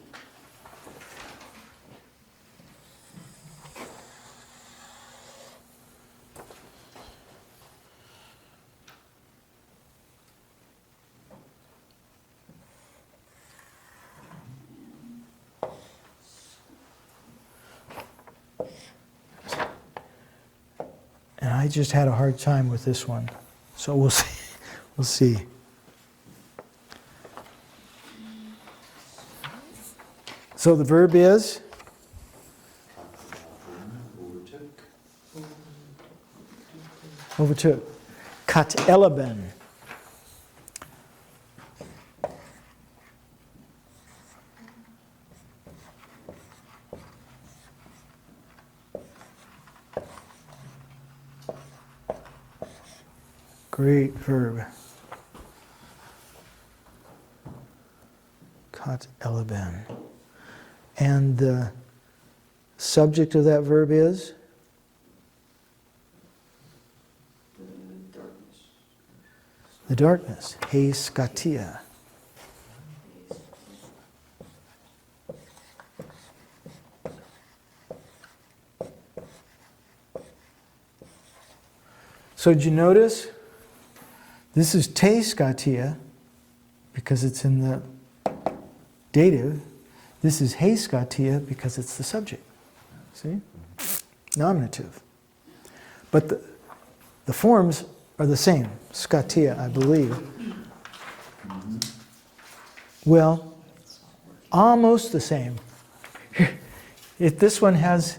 And I just had a hard time with this one. So we'll see. We'll see. So the verb is? Overtook. Kat eleben. Great verb. Kat eleben. And the subject of that verb is? The darkness. He skatia. So did you notice? This is te skatia because it's in the dative. This is he skatia because it's the subject. See? Nominative. But the forms are the same. Skatia, I believe. Well, almost the same. If this one has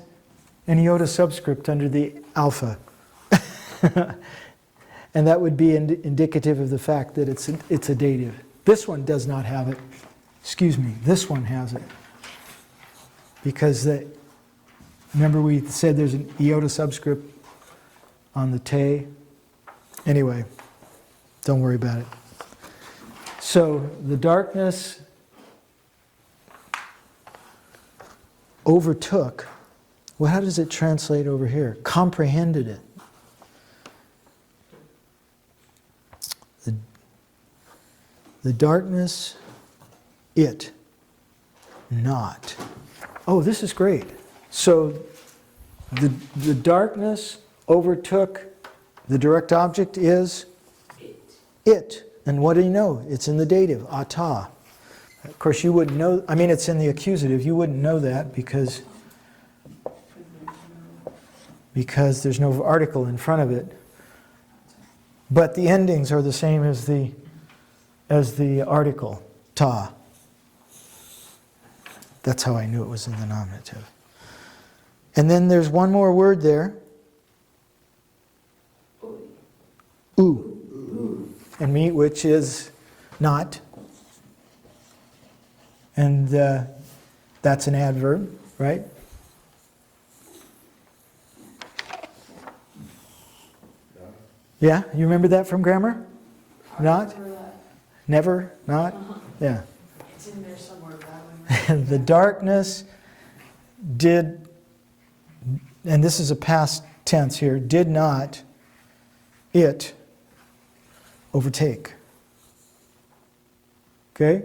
an iota subscript under the alpha. And that would be indicative of the fact that it's a dative. This one does not have it. Excuse me, this one has it. Because remember we said there's an iota subscript on the te? Anyway, don't worry about it. So the darkness overtook. Well, how does it translate over here? Comprehended it. The darkness, it, not. Oh, this is great. So the darkness overtook, the direct object is? It. And what do you know? It's in the dative, ata. Of course, you wouldn't know, I mean, it's in the accusative. You wouldn't know that because there's no article in front of it. But the endings are the same as the article, ta. That's how I knew it was in the nominative. And then there's one more word there. U. And me, which is not. And that's an adverb, right? Yeah, you remember that from grammar? Not? Never? Not? Yeah. It's in there somewhere, but The darkness did, and this is a past tense here, did not it overtake. Okay?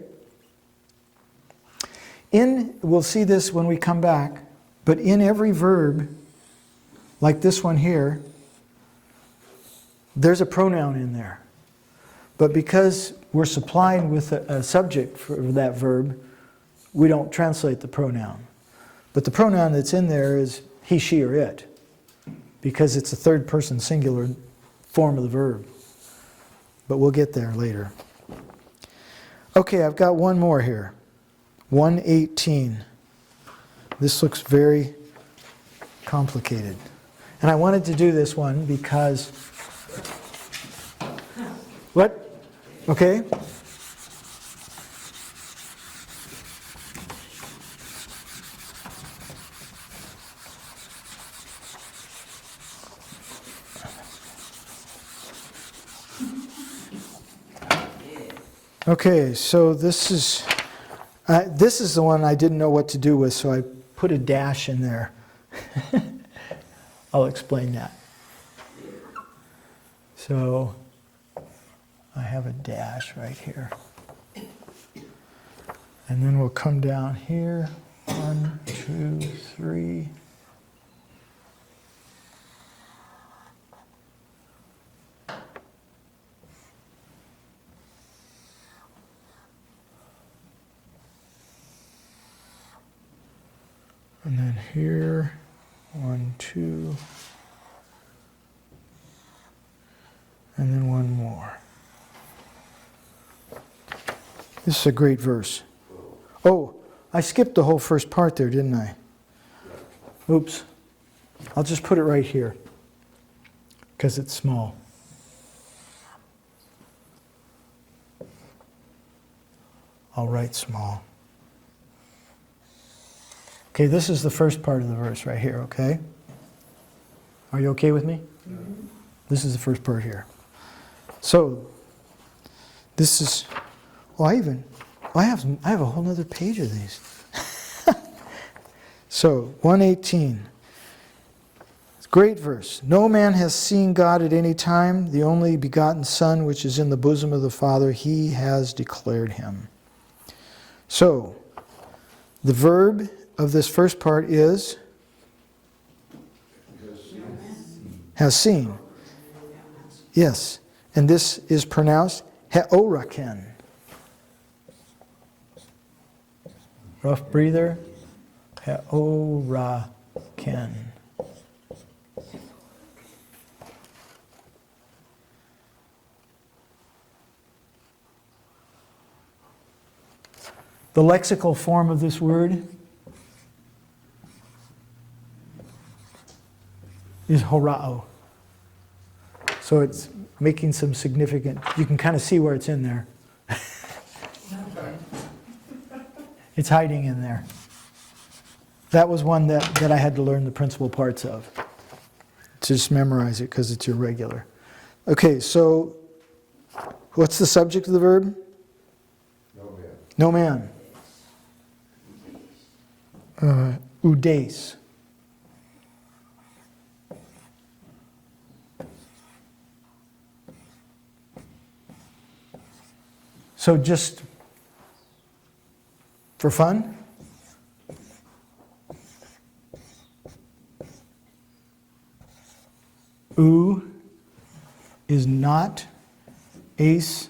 We'll see this when we come back, but in every verb, like this one here, there's a pronoun in there. But because we're supplied with a subject for that verb, we don't translate the pronoun. But the pronoun that's in there is he, she, or it, because it's a third person singular form of the verb. But we'll get there later. Okay, I've got one more here. 118. This looks very complicated. And I wanted to do this one because... What? Okay. Okay, so this is the one I didn't know what to do with, so I put a dash in there. I'll explain that. So I have a dash right here. And then we'll come down here. 1, 2, 3. And then here, 1, 2, and then one more. This is a great verse. Oh, I skipped the whole first part there, didn't I? Oops. I'll just put it right here, because it's small. I'll write small. Okay, this is the first part of the verse right here, okay? Are you okay with me? Mm-hmm. This is the first part here. So, this is, I have a whole other page of these. So, 118. It's a great verse. No man has seen God at any time. The only begotten Son, which is in the bosom of the Father, he has declared him. So, the verb of this first part is has seen. Yes. And this is pronounced heoraken. Rough breather. Heoraken. The lexical form of this word is horao. So it's making some significant, you can kind of see where it's in there. It's hiding in there. That was one that I had to learn the principal parts of. Just memorize it because it's irregular. Okay, so what's the subject of the verb? No man. Udes. So just for fun, U is not, ace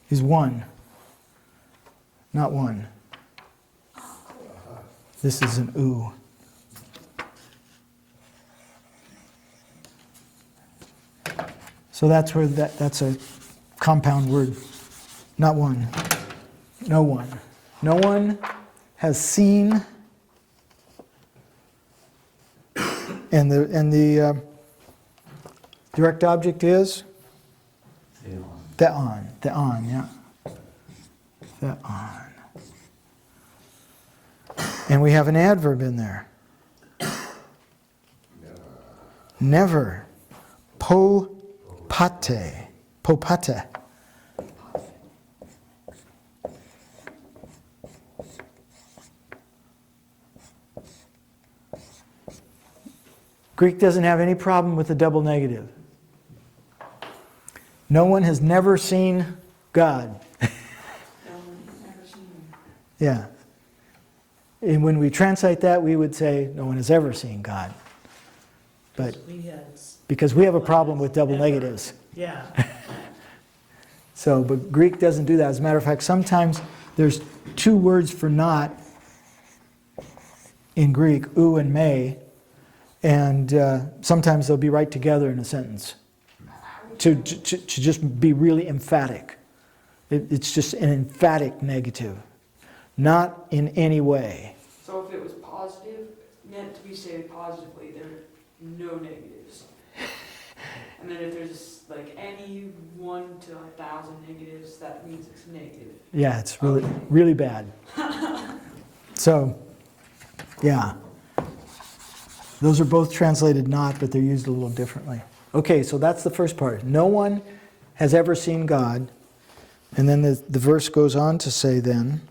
is one, not one. This is an U. So that's where that's a compound word. Not one. No one. No one has seen. And the direct object is? Theon. Theon, yeah. Theon. And we have an adverb in there. Never. Popate. Popate. Greek doesn't have any problem with the double negative. No one has never seen God. Yeah. And when we translate that, we would say, no one has ever seen God. but We had, because we have a problem with double negatives. yeah. So, but Greek doesn't do that. As a matter of fact, sometimes there's two words for not in Greek, ou and me, and sometimes they'll be right together in a sentence to just be really emphatic. It's just an emphatic negative, not in any way. So if it was positive, meant to be stated positively, there are no negatives. And then if there's like any 1 to 1,000 negatives, that means it's negative. Yeah, it's really, really bad. So, yeah. Those are both translated not, but they're used a little differently. Okay, so that's the first part. No one has ever seen God. And then the verse goes on to say then,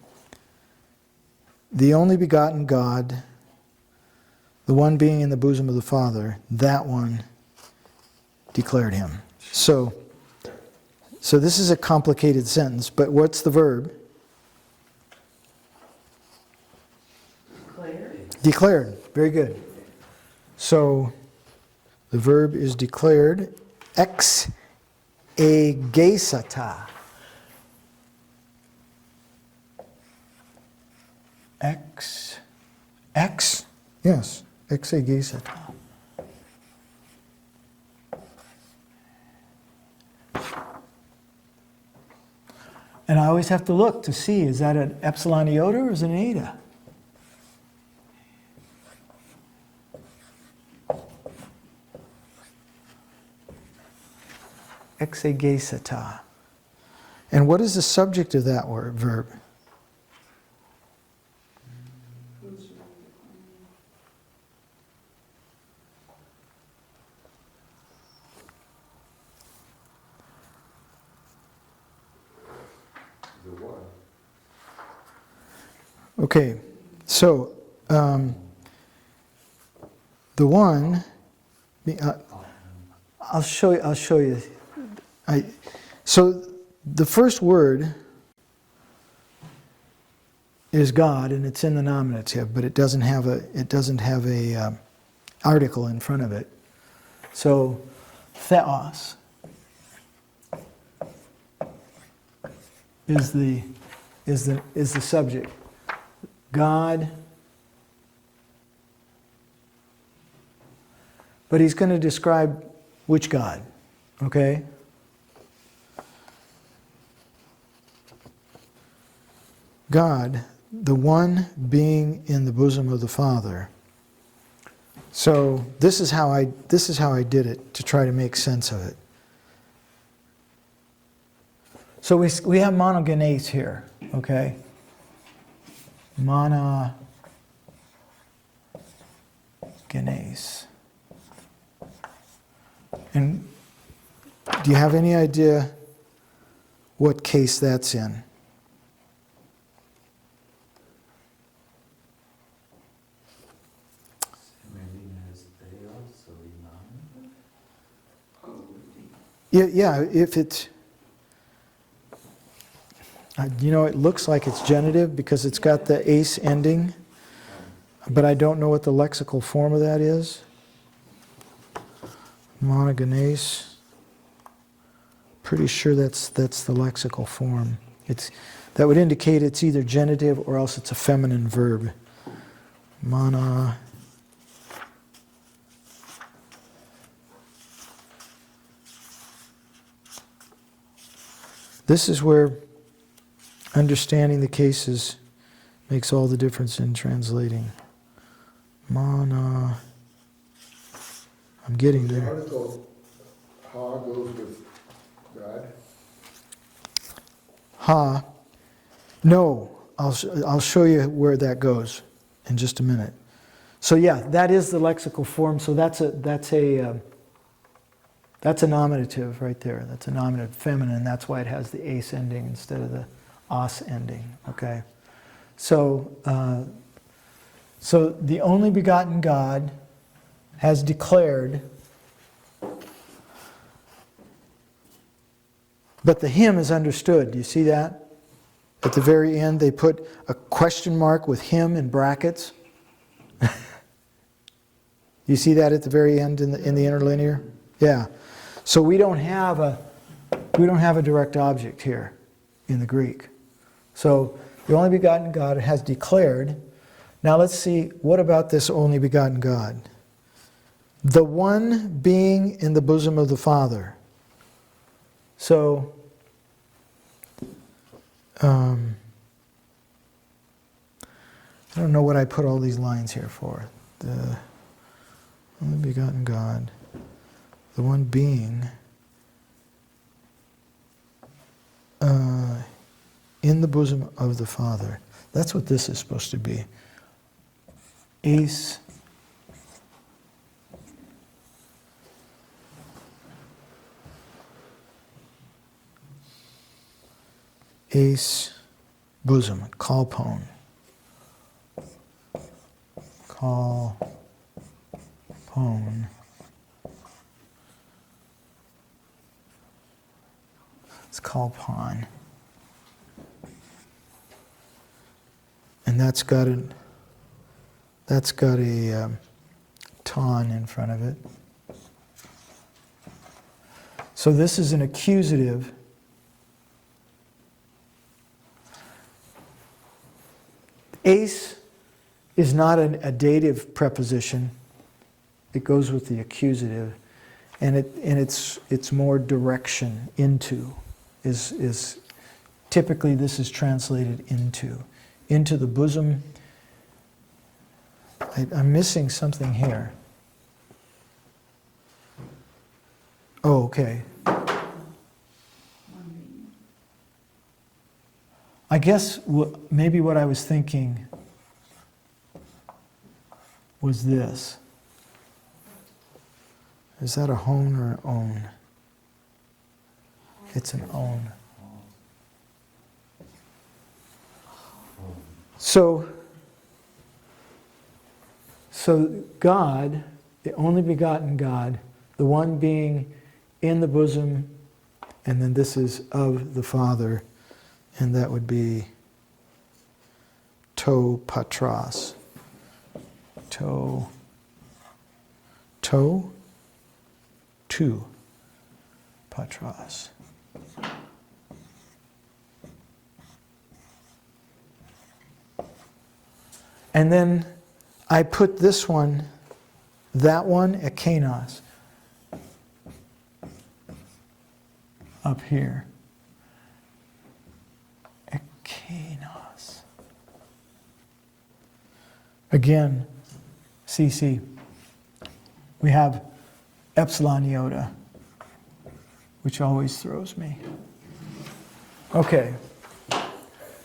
the only begotten God, the one being in the bosom of the Father, that one declared him. So this is a complicated sentence, but what's the verb? Declared? Declared. Very good. So the verb is declared ex egesata. Ex, yes, ex egesata. And I always have to look to see, is that an epsilon iota or is it an eta? Exegesata. And what is the subject of that word, verb? The one. Okay, so the one, I'll show you. So the first word is God, and it's in the nominative, but it doesn't have a article in front of it. So theos is the subject. God. But he's going to describe which God, okay? God, the one being in the bosom of the Father. So this is how I did it to try to make sense of it. So we have monogenes here, okay? Monogenes. And do you have any idea what case that's in? Yeah, if it's, it looks like it's genitive because it's got the ace ending, but I don't know what the lexical form of that is. Monogenes. Pretty sure that's the lexical form. That would indicate it's either genitive or else it's a feminine verb. This is where understanding the cases makes all the difference in translating. I'm getting The there. article, ha goes with God. Ha. No, I'll show you where that goes in just a minute. So yeah, that is the lexical form. So that's a nominative right there. That's a nominative feminine. That's why it has the ace ending instead of the os ending. Okay. So the only begotten God has declared, but the him is understood. Do you see that? At the very end, they put a question mark with him in brackets. You see that at the very end in the interlinear? Yeah. So we don't have a direct object here in the Greek. So the only begotten God has declared. Now let's see, what about this only begotten God? The one being in the bosom of the Father. So, I don't know what I put all these lines here for. The only begotten God, the one being in the bosom of the Father. That's what this is supposed to be. Eis bosom, kalpon. Kalpon. It's kalpon. And that's got a ton in front of it. So this is an accusative. Eis is not a dative preposition. It goes with the accusative, and it's more direction. Into is typically this is translated into the bosom. I'm missing something here. Oh, okay. I guess maybe what I was thinking was this. Is that a hone or an own? It's an own. So God, the only begotten God, the one being in the bosom, and then this is of the Father, and that would be to patros. To patros. And then I put this one, that one, ekenos, up here. Ekenos. Again, CC. We have epsilon iota, which always throws me. Okay.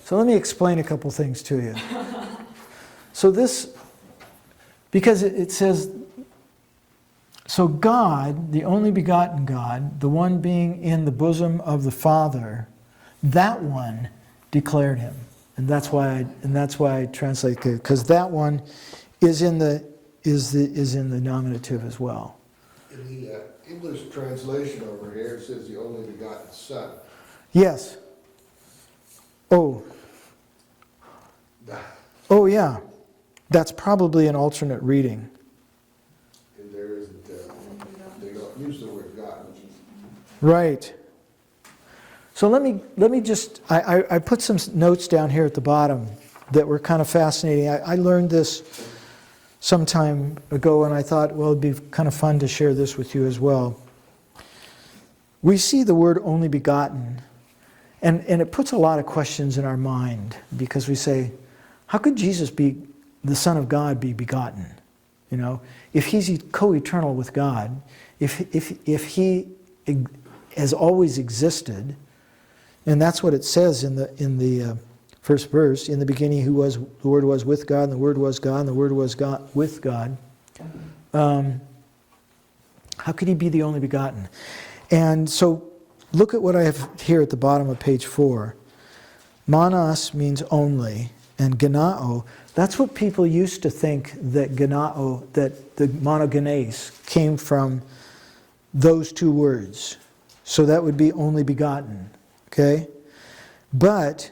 So let me explain a couple things to you. So this, because it says, so God, the only begotten God, the one being in the bosom of the Father, that one declared him. And that's why I translate it, because that one is in the nominative as well. In the English translation over here, it says the only begotten Son. Yes. Oh yeah. That's probably an alternate reading. And there isn't, they don't use the word God. Right. So let me just, I put some notes down here at the bottom that were kind of fascinating. I learned this some time ago, and I thought, well, it'd be kind of fun to share this with you as well. We see the word only begotten, and it puts a lot of questions in our mind, because we say, how could Jesus be the Son of God be begotten? You know, if he's co-eternal with God, if he has always existed, and that's what it says in the first verse. In the beginning, the Word was with God, and the Word was God, and the Word was God with God. How could he be the only begotten? And so, look at what I have here at the bottom of page 4. Monos means only, and genao. That's what people used to think, that genao, that the monogenes came from those two words. So that would be only begotten. Okay? But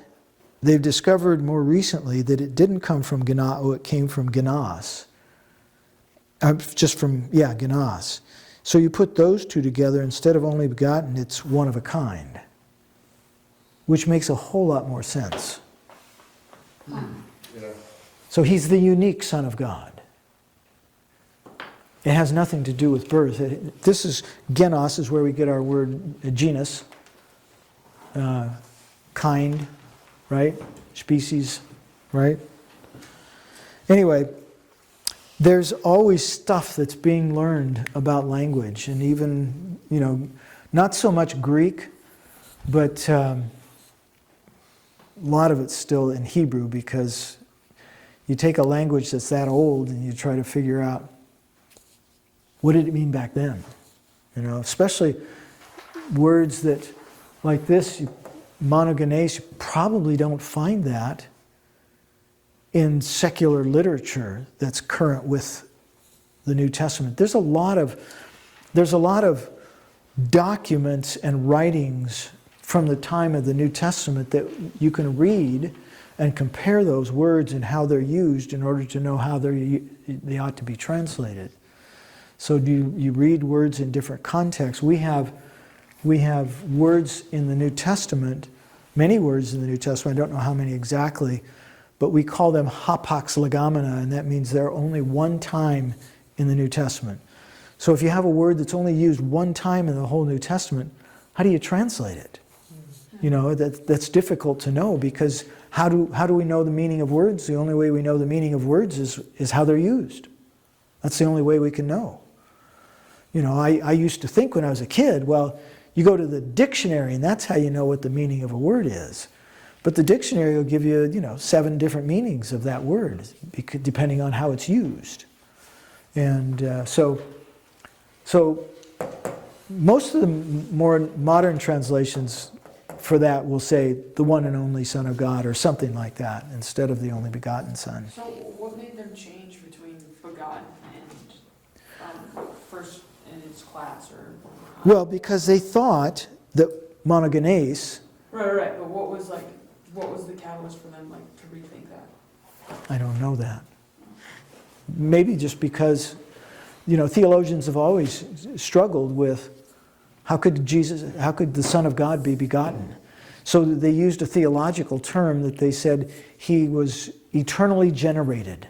they've discovered more recently that it didn't come from genao, it came from genos. Just from, genos. So you put those two together, instead of only begotten, it's one of a kind, which makes a whole lot more sense. Yeah. So he's the unique Son of God. It has nothing to do with birth. This is, genos is where we get our word genus, kind, right? Species, right? Anyway, there's always stuff that's being learned about language, and even, not so much Greek, but a lot of it's still in Hebrew, because you take a language that's that old and you try to figure out what did it mean back then, especially words that, like this, monogenes, you probably don't find that in secular literature that's current with the New Testament. There's a lot of documents and writings from the time of the New Testament that you can read and compare those words and how they're used in order to know how they ought to be translated. So you read words in different contexts. We have words in the New Testament, many words in the New Testament, I don't know how many exactly, but we call them hapax legomena, and that means they're only one time in the New Testament. So if you have a word that's only used one time in the whole New Testament, how do you translate it? That's difficult to know, because how do we know the meaning of words? The only way we know the meaning of words is how they're used. That's the only way we can know. I used to think when I was a kid, well, you go to the dictionary and that's how you know what the meaning of a word is. But the dictionary will give you, 7 different meanings of that word, depending on how it's used. And so most of the more modern translations for that will say the one and only Son of God or something like that, instead of the only begotten Son. So what made them change between begotten and first in its class, or? Well, because they thought that monogenes. Right. But what was the catalyst for them to rethink that? I don't know that. Maybe just because, theologians have always struggled with how could the Son of God be begotten? So they used a theological term that they said he was eternally generated.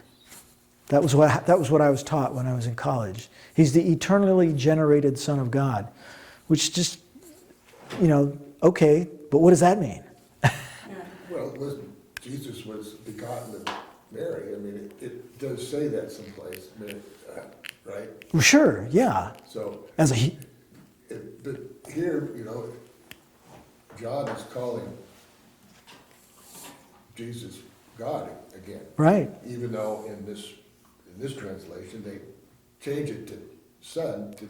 That was what I was taught when I was in college. He's the eternally generated Son of God, which just, okay, but what does that mean? Well, listen, Jesus was begotten of Mary. I mean, it does say that someplace, right? Well, sure, yeah. So, As a but here, John is calling Jesus God again. right. Even though in this translation, they change it to Son to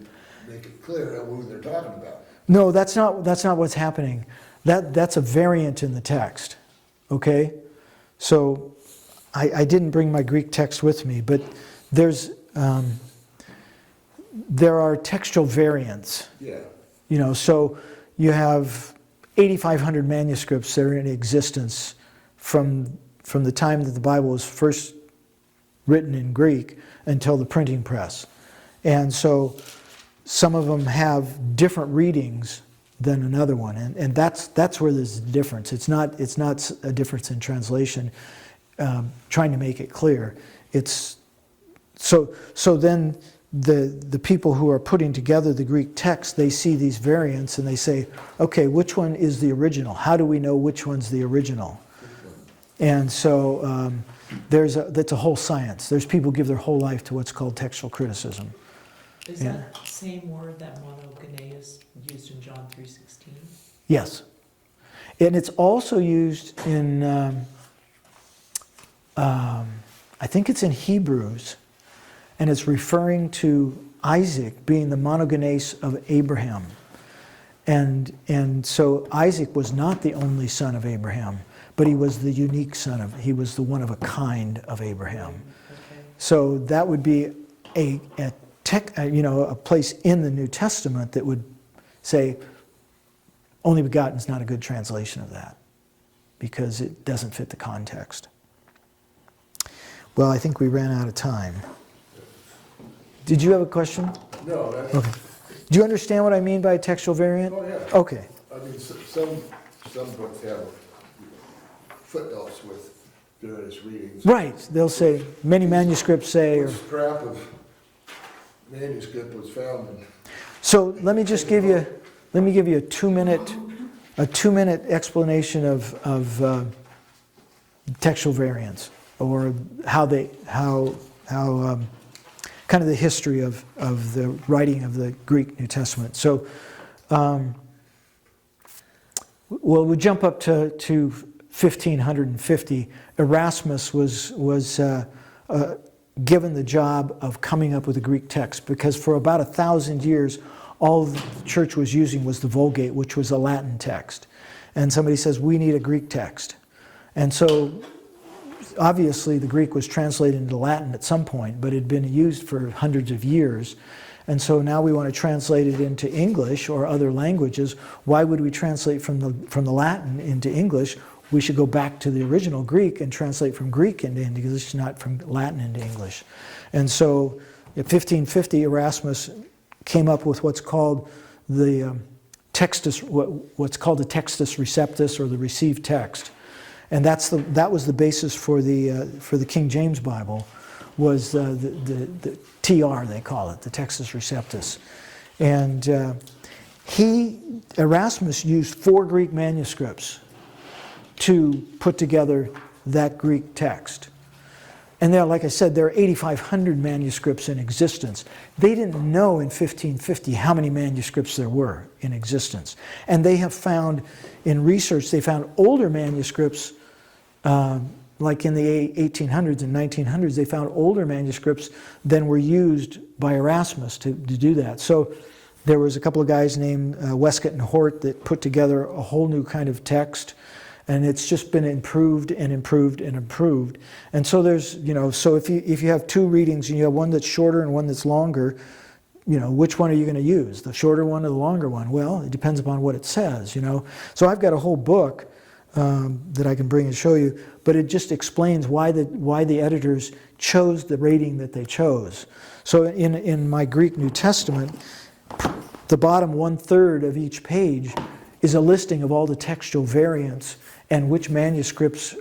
make it clear who they're talking about. No, that's not what's happening. That's a variant in the text. Okay? So I didn't bring my Greek text with me, but there are textual variants. Yeah. So you have 8,500 manuscripts that are in existence from the time that the Bible was first written in Greek until the printing press. And so some of them have different readings than another one, and that's where there's a difference. It's not a difference in translation, trying to make it clear. It's so then the people who are putting together the Greek text, they see these variants and they say, okay, which one is the original? How do we know which one's the original? And so that's a whole science. There's people who give their whole life to what's called textual criticism. Is that the same word that monogenes used in John 3:16? Yes. And it's also used in, I think it's in Hebrews, and it's referring to Isaac being the monogenes of Abraham. And so Isaac was not the only son of Abraham, but he was the unique he was the one of a kind of Abraham. Okay. So that would be a place in the New Testament that would say only begotten is not a good translation of that, because it doesn't fit the context. Well, I think we ran out of time. Did you have a question? No, that's, Okay. Do you understand what I mean by textual variant? oh, yeah. Okay. I mean, some books have footnotes with various readings. Right. They'll say, many manuscripts say, or, What scrap of manuscript was found in. so let me just give you, a 2-minute explanation of textual variants, or how kind of the history of the writing of the Greek New Testament. So, well, we jump up to 1550. Erasmus was given the job of coming up with a Greek text, because for about 1,000 years, all the church was using was the Vulgate, which was a Latin text. And somebody says, we need a Greek text. And so, obviously, the Greek was translated into Latin at some point, but it had been used for hundreds of years. And so now we want to translate it into English or other languages. Why would we translate from the Latin into English? We should go back to the original Greek and translate from Greek into English, not from Latin into English. And so, in 1550, Erasmus came up with what's called the Textus, what's called the Textus Receptus, or the received text. And that was the basis for the King James Bible, was the TR, they call it, the Textus Receptus. And Erasmus used 4 Greek manuscripts to put together that Greek text. And there, like I said, there are 8,500 manuscripts in existence. They didn't know in 1550 how many manuscripts there were in existence. And they have found, in research, they found older manuscripts, like in the 1800s and 1900s, they found older manuscripts than were used by Erasmus to do that. So there was a couple of guys named Westcott and Hort that put together a whole new kind of text. And it's just been improved and improved and improved. And so there's, so if you have 2 readings and you have one that's shorter and one that's longer, which one are you going to use? The shorter one or the longer one? Well, it depends upon what it says, So I've got a whole book that I can bring and show you, but it just explains why the editors chose the rating that they chose. So in my Greek New Testament, the bottom 1/3 of each page is a listing of all the textual variants and which manuscripts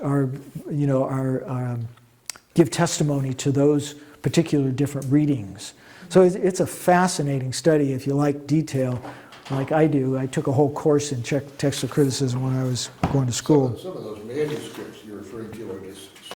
give testimony to those particular different readings. So it's a fascinating study if you like detail, like I do. I took a whole course in textual criticism when I was going to school. Some of those manuscript